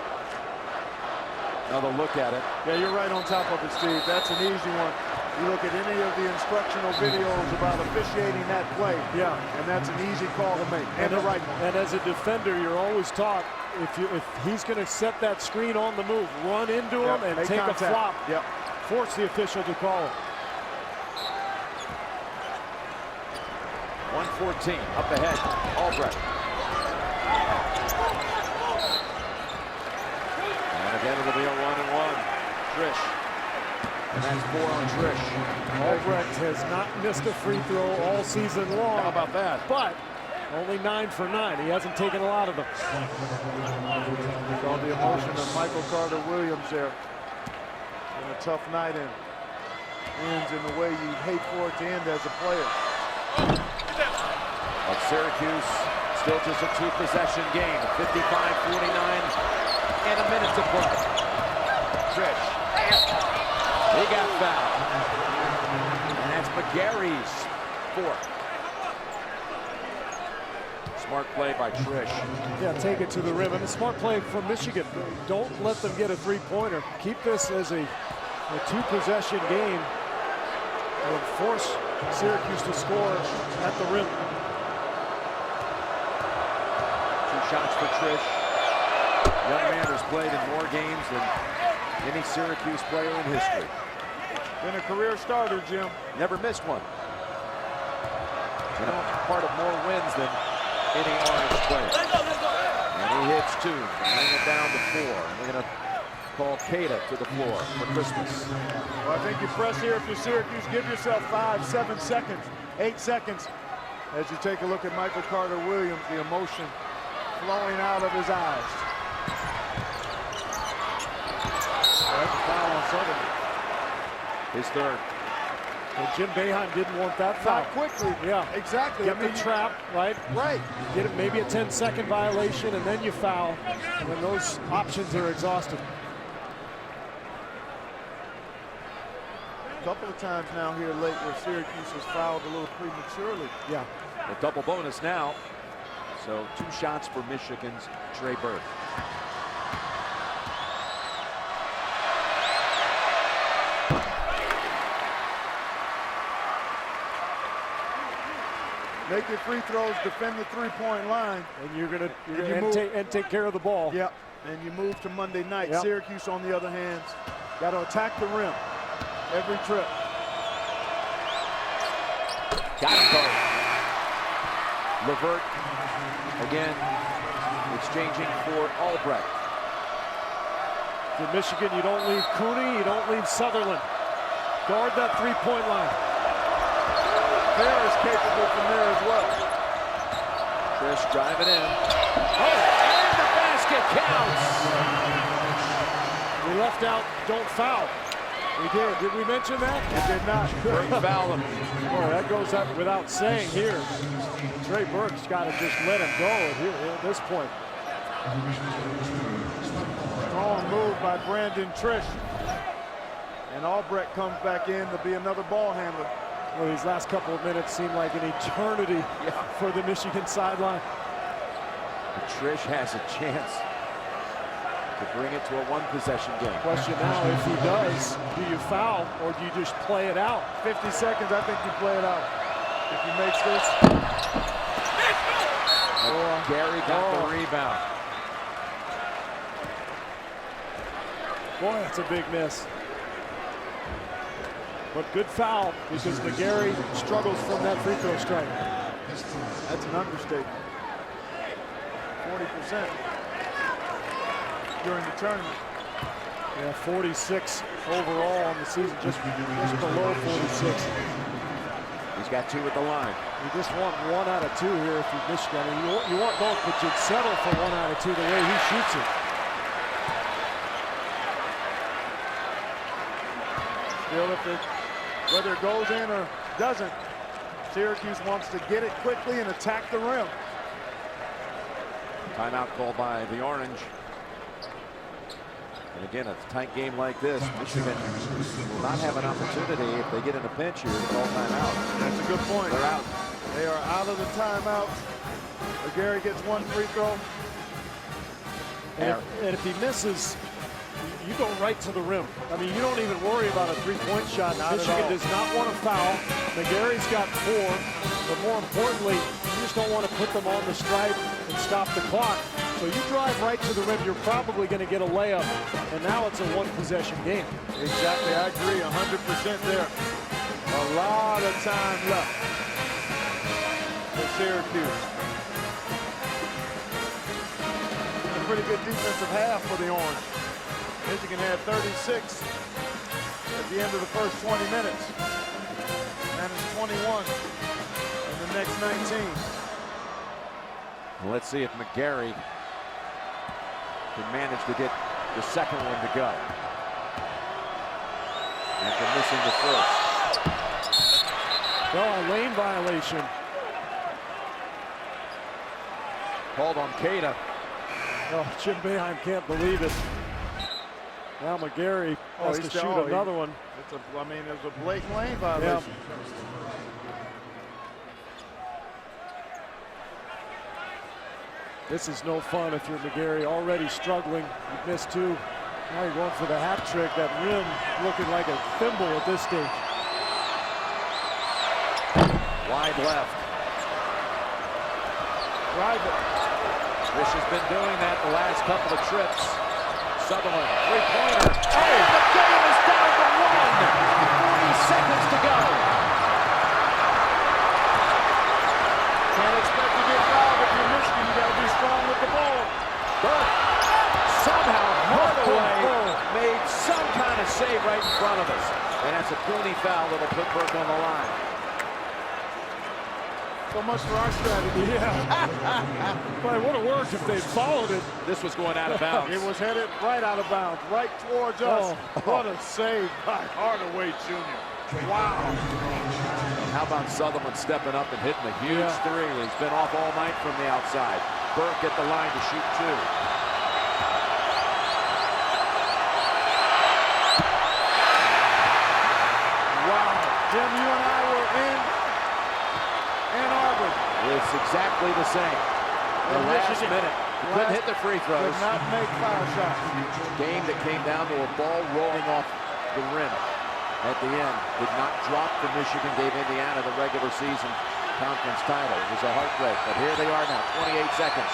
look at it. Yeah, you're right on top of it, Steve. That's an easy one. You look at any of the instructional videos about officiating that play. Yeah. And that's an easy call to make. And the right one. And as a defender, you're always taught if he's going to set that screen on the move, run into him and take a flop. Yep. Force the official to call it. 1:14 up ahead. Albrecht. And again, it'll be a 1-and-1. Trish. And that's 4 on Trish. Albrecht has not missed a free throw all season long. How about that? But only 9 for 9. He hasn't taken a lot of them. Saw the emotion of Michael Carter Williams there. In a tough night and ends in the way you hate for it to end as a player. But Syracuse still just a 2-possession game. 55-49 and a minute to play. Trish. He got fouled. And that's McGarry's 4th. Smart play by Trish. Yeah, take it to the rim. And a smart play from Michigan. Don't let them get a 3-pointer. Keep this as a 2-possession game and force Syracuse to score at the rim. 2 shots for Trish. Young man who's played in more games than any Syracuse player in history. Been a career starter, Jim. Never missed one. And a part of more wins than any Orange player. And he hits 2. Bring it down to 4. We're going to call Cada to the floor for Christmas. Well, I think you press here if you're Syracuse. Give yourself 5, 7 seconds, 8 seconds. As you take a look at Michael Carter Williams, the emotion flowing out of his eyes. That's a foul on Southern. His 3rd. And Jim Boeheim didn't want that foul. Not quickly. Yeah. Exactly. Get the trap, right? Right. Get it maybe a 10-second violation, and then you foul when those options are exhausted. A couple of times now here late where Syracuse has fouled a little prematurely. Yeah. A double bonus now. So 2 shots for Michigan's Trey Burke. Make your free throws, defend the 3-point line. And you're going move, to take care of the ball. Yep. And you move to Monday night. Yep. Syracuse, on the other hand, got to attack the rim every trip. Got him both. Levert again exchanging for Albrecht. If you're Michigan, you don't leave Cooney, you don't leave Sutherland. Guard that three-point line. Fair is capable from there as well. Trish driving in. Oh, and the basket counts. We left out don't foul. We did. Did we mention that? We did not. Burke fouled him. Boy, that goes up without saying here. Trey Burke's got to just let him go at this point. Strong move by Brandon Trish. And Albrecht comes back in to be another ball handler. Well, these last couple of minutes seem like an eternity for the Michigan sideline. Trish has a chance to bring it to a one-possession game. Question now, if he does, do you foul or do you just play it out? 50 seconds, I think you play it out. If he makes this. Gary got the rebound. Boy, that's a big miss. But good foul because McGarry struggles from that free throw strike. That's an understatement. 40% during the tournament. Yeah, 46 overall on the season, just below 46. He's got 2 at the line. You just want 1 out of 2 here if you're Michigan. I mean, you want both, but you'd settle for 1 out of 2 the way he shoots it. Still, whether it goes in or doesn't, Syracuse wants to get it quickly and attack the rim. Timeout called by the Orange. And again, a tight game like this, Michigan will not have an opportunity if they get in a pinch here to call timeout. That's a good point. They're out. They are out of the timeout. Gary gets 1 free throw. And if he misses, you go right to the rim. I mean, you don't even worry about a three-point shot. Michigan does not want to foul. McGarry's got 4, but more importantly, you just don't want to put them on the stripe and stop the clock. So you drive right to the rim, you're probably going to get a layup, and now it's a one-possession game. Exactly, I agree, 100% there. A lot of time left for Syracuse. A pretty good defensive half for the Orange. Michigan had 36 at the end of the first 20 minutes. Managed 21 in the next 19. Well, let's see if McGarry can manage to get the second one to go. After missing the first. Oh, a lane violation. Called on Cada. Oh, Jim Boeheim can't believe it. Now McGarry has to shoot another one. I mean, there's a blatant lane violation. Yeah. This is no fun if you're McGarry, already struggling. You missed 2. Now you're going for the hat trick. That rim looking like a thimble at this stage. Wide left. Drive it. Trish has been doing that the last couple of trips. Sutherland, three-pointer. Oh, the game is down to 1. 40 seconds to go. Can't expect to get fouled if you're Michigan. You got to be strong with the ball. Burke somehow Hardaway made some kind of save right in front of us. And that's a Cooney foul that'll put Burke on the line. So much for our strategy. Yeah. But it would have worked if they'd followed it. This was going out of bounds. It was headed right out of bounds, right towards us. What a save by Hardaway Jr. Wow. How about Sutherland stepping up and hitting a huge 3? He's been off all night from the outside. Burke at the line to shoot 2. Wow. Jim, you and I were in Ann Arbor. It's exactly the same. The last minute. He couldn't hit the free throws. Could not make foul shots. Game that came down to a ball rolling off the rim at the end. Did not drop for Michigan. Gave Indiana the regular season conference title. It was a heartbreak. But here they are now. 28 seconds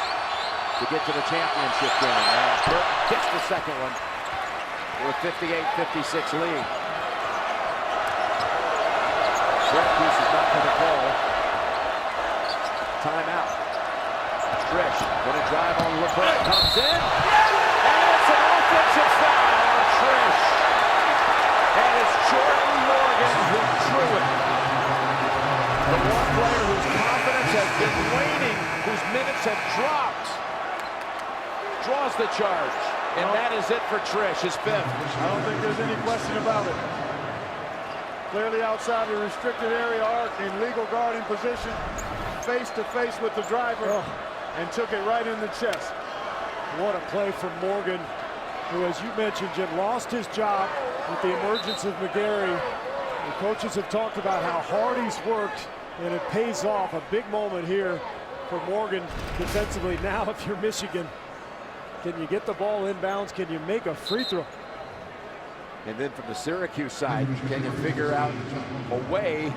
to get to the championship game. And Burke gets the second one for a 58-56 lead. Syracuse is not going to call timeout. Trish going to drive on LeBron. Comes in. And it's an offensive foul. Syracuse have dropped. Draws the charge. And that is it for Trish, his 5th. I don't think there's any question about it. Clearly outside the restricted area arc in legal guarding position, face to face with the driver, and took it right in the chest. What a play from Morgan, who, as you mentioned, Jim, lost his job with the emergence of McGarry. The coaches have talked about how hard he's worked, and it pays off. A big moment here for Morgan defensively. Now, if you're Michigan, can you get the ball inbounds? Can you make a free throw? And then from the Syracuse side, can you figure out a way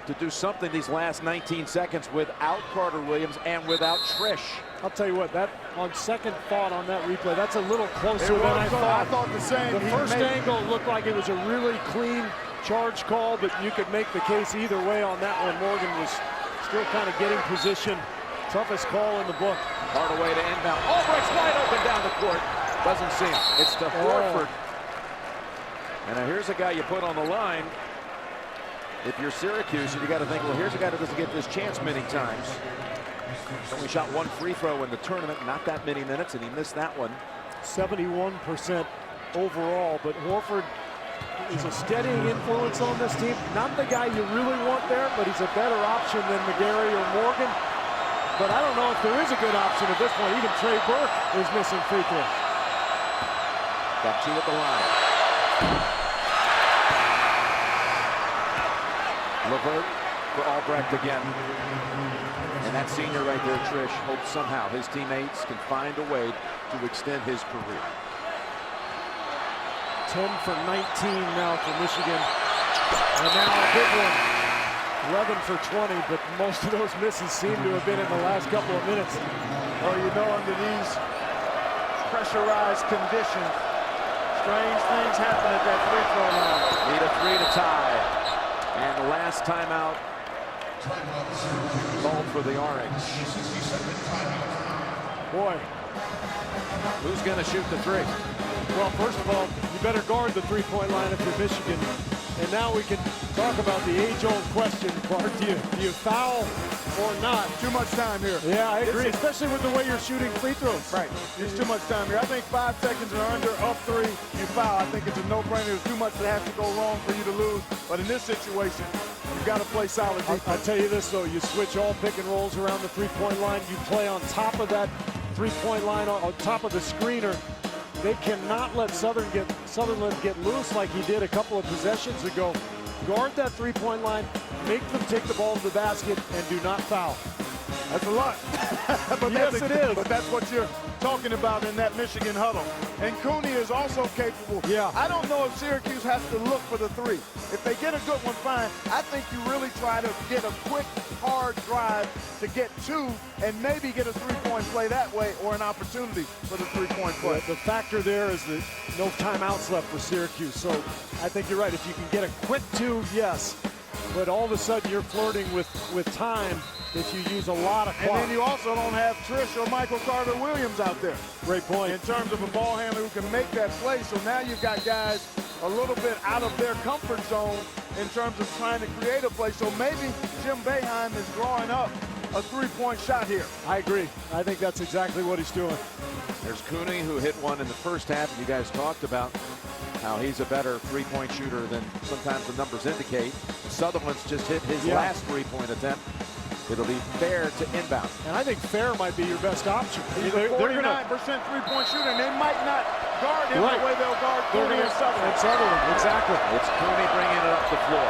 to do something these last 19 seconds without Carter Williams and without Trish? I'll tell you what, that on second thought on that replay, that's a little closer than I thought. I thought the same. The first angle looked like it was a really clean charge call, but you could make the case either way on that one. Morgan was still kind of getting position. Toughest call in the book. Hardaway to inbound. Albrecht's wide open down the court. Doesn't see him. It's to Horford. And now here's a guy you put on the line. If you're Syracuse, and you got to think, well, here's a guy that doesn't get this chance many times. Only shot 1 free throw in the tournament, not that many minutes, and he missed that one. 71% overall, but Horford is a steadying influence on this team. Not the guy you really want there, but he's a better option than McGarry or Morgan. But I don't know if there is a good option at this point. Even Trey Burke is missing free throws. Got 2 at the line. LeVert for Albrecht again. And that senior right there, Trish, hopes somehow his teammates can find a way to extend his career. 10 for 19 now for Michigan. And now a big one. 11 for 20, but most of those misses seem to have been in the last couple of minutes. Oh, you know, under these pressurized conditions, strange things happen at that free throw line. Need a 3 to tie. And the last timeout called for the Orange. Boy. Who's going to shoot the 3? Well, first of all, you better guard the three-point line if you're Michigan. And now we can talk about the age-old question, Clark. Do you foul or not? Too much time here. Yeah, I agree, especially with the way you're shooting free throws. Right. There's too much time here. I think 5 seconds or under, up 3, you foul. I think it's a no-brainer. There's too much that has to go wrong for you to lose. But in this situation, you've got to play solid defense. I'll tell you this, though. You switch all pick and rolls around the three-point line. You play on top of that three-point line, on top of the screener. They cannot let Sutherland get loose like he did a couple of possessions ago. Guard that three-point line, make them take the ball to the basket, and do not foul. That's a lot. But yes, it is. But that's what you're talking about in that Michigan huddle. And Cooney is also capable. Yeah. I don't know if Syracuse has to look for the 3. If they get a good one, fine. I think you really try to get a quick, hard drive to get 2 and maybe get a three-point play that way or an opportunity for the three-point play. The factor there is that no timeouts left for Syracuse. So I think you're right. If you can get a quick 2, yes. But all of a sudden you're flirting with time if you use a lot of clock. And then you also don't have Trish or Michael Carter-Williams out there. Great point. In terms of a ball handler who can make that play. So now you've got guys a little bit out of their comfort zone in terms of trying to create a play. So maybe Jim Boeheim is drawing up a three-point shot here. I agree. I think that's exactly what he's doing. There's Cooney, who hit one in the first half. You guys talked about how he's a better three-point shooter than sometimes the numbers indicate. Sutherland's just hit his last three-point attempt. It'll be Fair to inbound. And I think Fair might be your best option. He's a 49% three-point shooter, and they might not guard him the way they'll guard Cooney and Sutherland. Exactly. It's Cooney bringing it up the floor.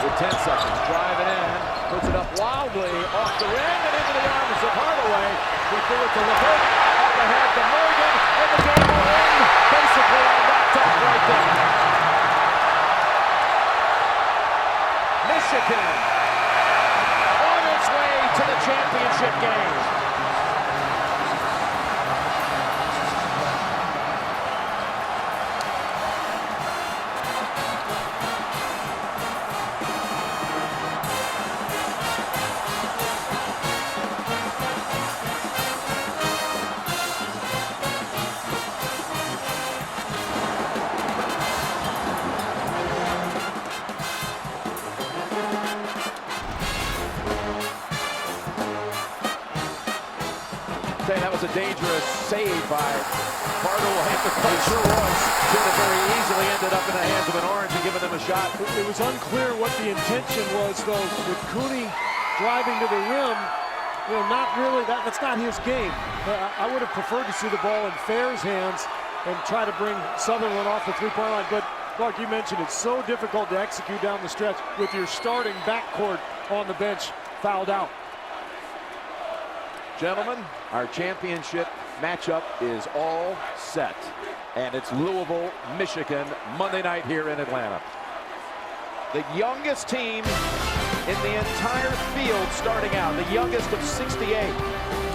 With 10 seconds, driving in, puts it up wildly off the rim and into the arms of Hardaway. He threw it to LeVert, up ahead to Morgan, and the game will end basically on that top right there. Michigan on its way to the championship game. was a dangerous save by Bartle. Will have to punch. Sure was. Could have very easily ended up in the hands of an Orange and given them a shot. It was unclear what the intention was, though, with Cooney driving to the rim. You know, not really. That's not his game. I would have preferred to see the ball in Fair's hands and try to bring Sutherland off the three-point line. But, Clark, you mentioned it's so difficult to execute down the stretch with your starting backcourt on the bench fouled out. Gentlemen, our championship matchup is all set. And it's Louisville, Michigan, Monday night here in Atlanta. The youngest team in the entire field starting out, the youngest of 68.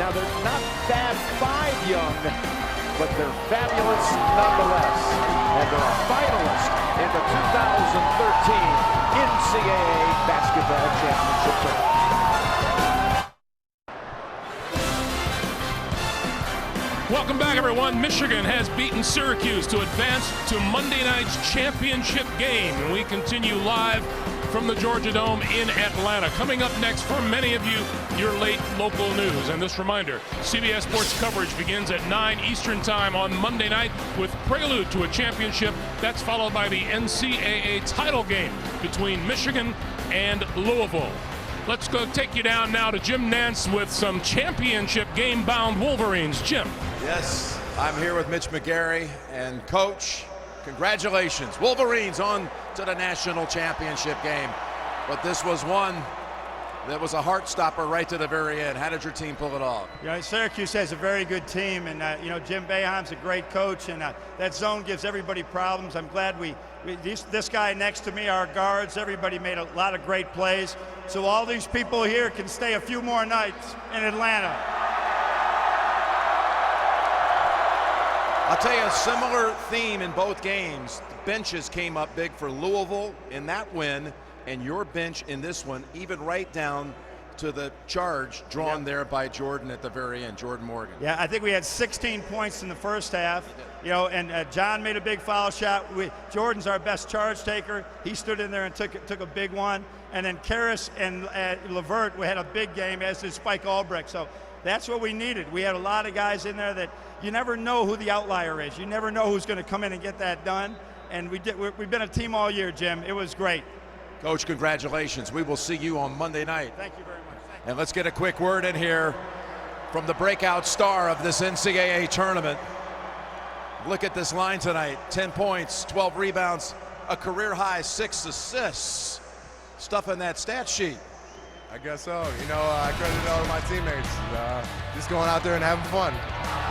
Now, they're not Fab 5 young, but they're fabulous nonetheless. And they're a finalist in the 2013 NCAA Basketball Championship Tournament. Welcome back, everyone. Michigan has beaten Syracuse to advance to Monday night's championship game. And we continue live from the Georgia Dome in Atlanta. Coming up next for many of you, your late local news. And this reminder, CBS Sports coverage begins at 9 Eastern Time on Monday night with prelude to a championship. That's followed by the NCAA title game between Michigan and Louisville. Let's go take you down now to Jim Nance with some championship game-bound Wolverines. Jim. Yes, I'm here with Mitch McGarry, and Coach, congratulations. Wolverines on to the national championship game. But this was one that was a heart stopper right to the very end. How did your team pull it off? You know, Syracuse has a very good team, and you know, Jim Boeheim's a great coach, and that zone gives everybody problems. I'm glad this guy next to me, our guards, everybody made a lot of great plays. So all these people here can stay a few more nights in Atlanta. I'll tell you a similar theme in both games. The benches came up big for Louisville in that win, and your bench in this one, even right down to the charge drawn there by Jordan at the very end, Jordan Morgan. Yeah, I think we had 16 points in the first half, you know, and John made a big foul shot. Jordan's our best charge taker. He stood in there and took a big one. And then Karras and Levert, we had a big game, as did Spike Albrecht. So that's what we needed. We had a lot of guys in there that you never know who the outlier is. You never know who's going to come in and get that done. And we've been a team all year, Jim. It was great. Coach, congratulations. We will see you on Monday night. Thank you very much. And let's get a quick word in here from the breakout star of this NCAA tournament. Look at this line tonight. 10 points, 12 rebounds, a career high 6 assists. Stuff in that stat sheet. I guess so. You know, I credit it all to my teammates. Just going out there and having fun.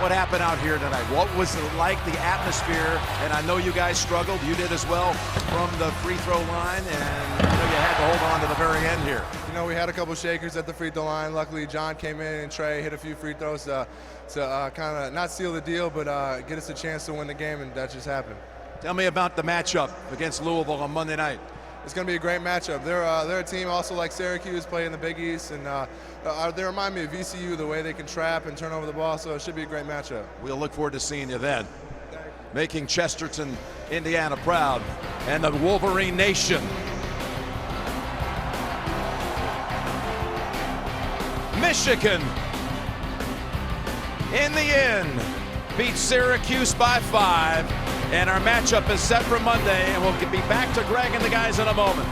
What happened out here tonight? What was it like, the atmosphere? And I know you guys struggled. You did as well from the free throw line, and I know you had to hold on to the very end here. You know, we had a couple shakers at the free throw line. Luckily, John came in and Trey hit a few free throws to kind of not seal the deal, but get us a chance to win the game, and that just happened. Tell me about the matchup against Louisville on Monday night. It's going to be a great matchup. They're a team also like Syracuse, play in the Big East, and they remind me of VCU, the way they can trap and turn over the ball, so it should be a great matchup. We'll look forward to seeing you then. Making Chesterton, Indiana proud, and the Wolverine Nation. Michigan, in the end, beats Syracuse by 5. And our matchup is set for Monday, and we'll be back to Greg and the guys in a moment.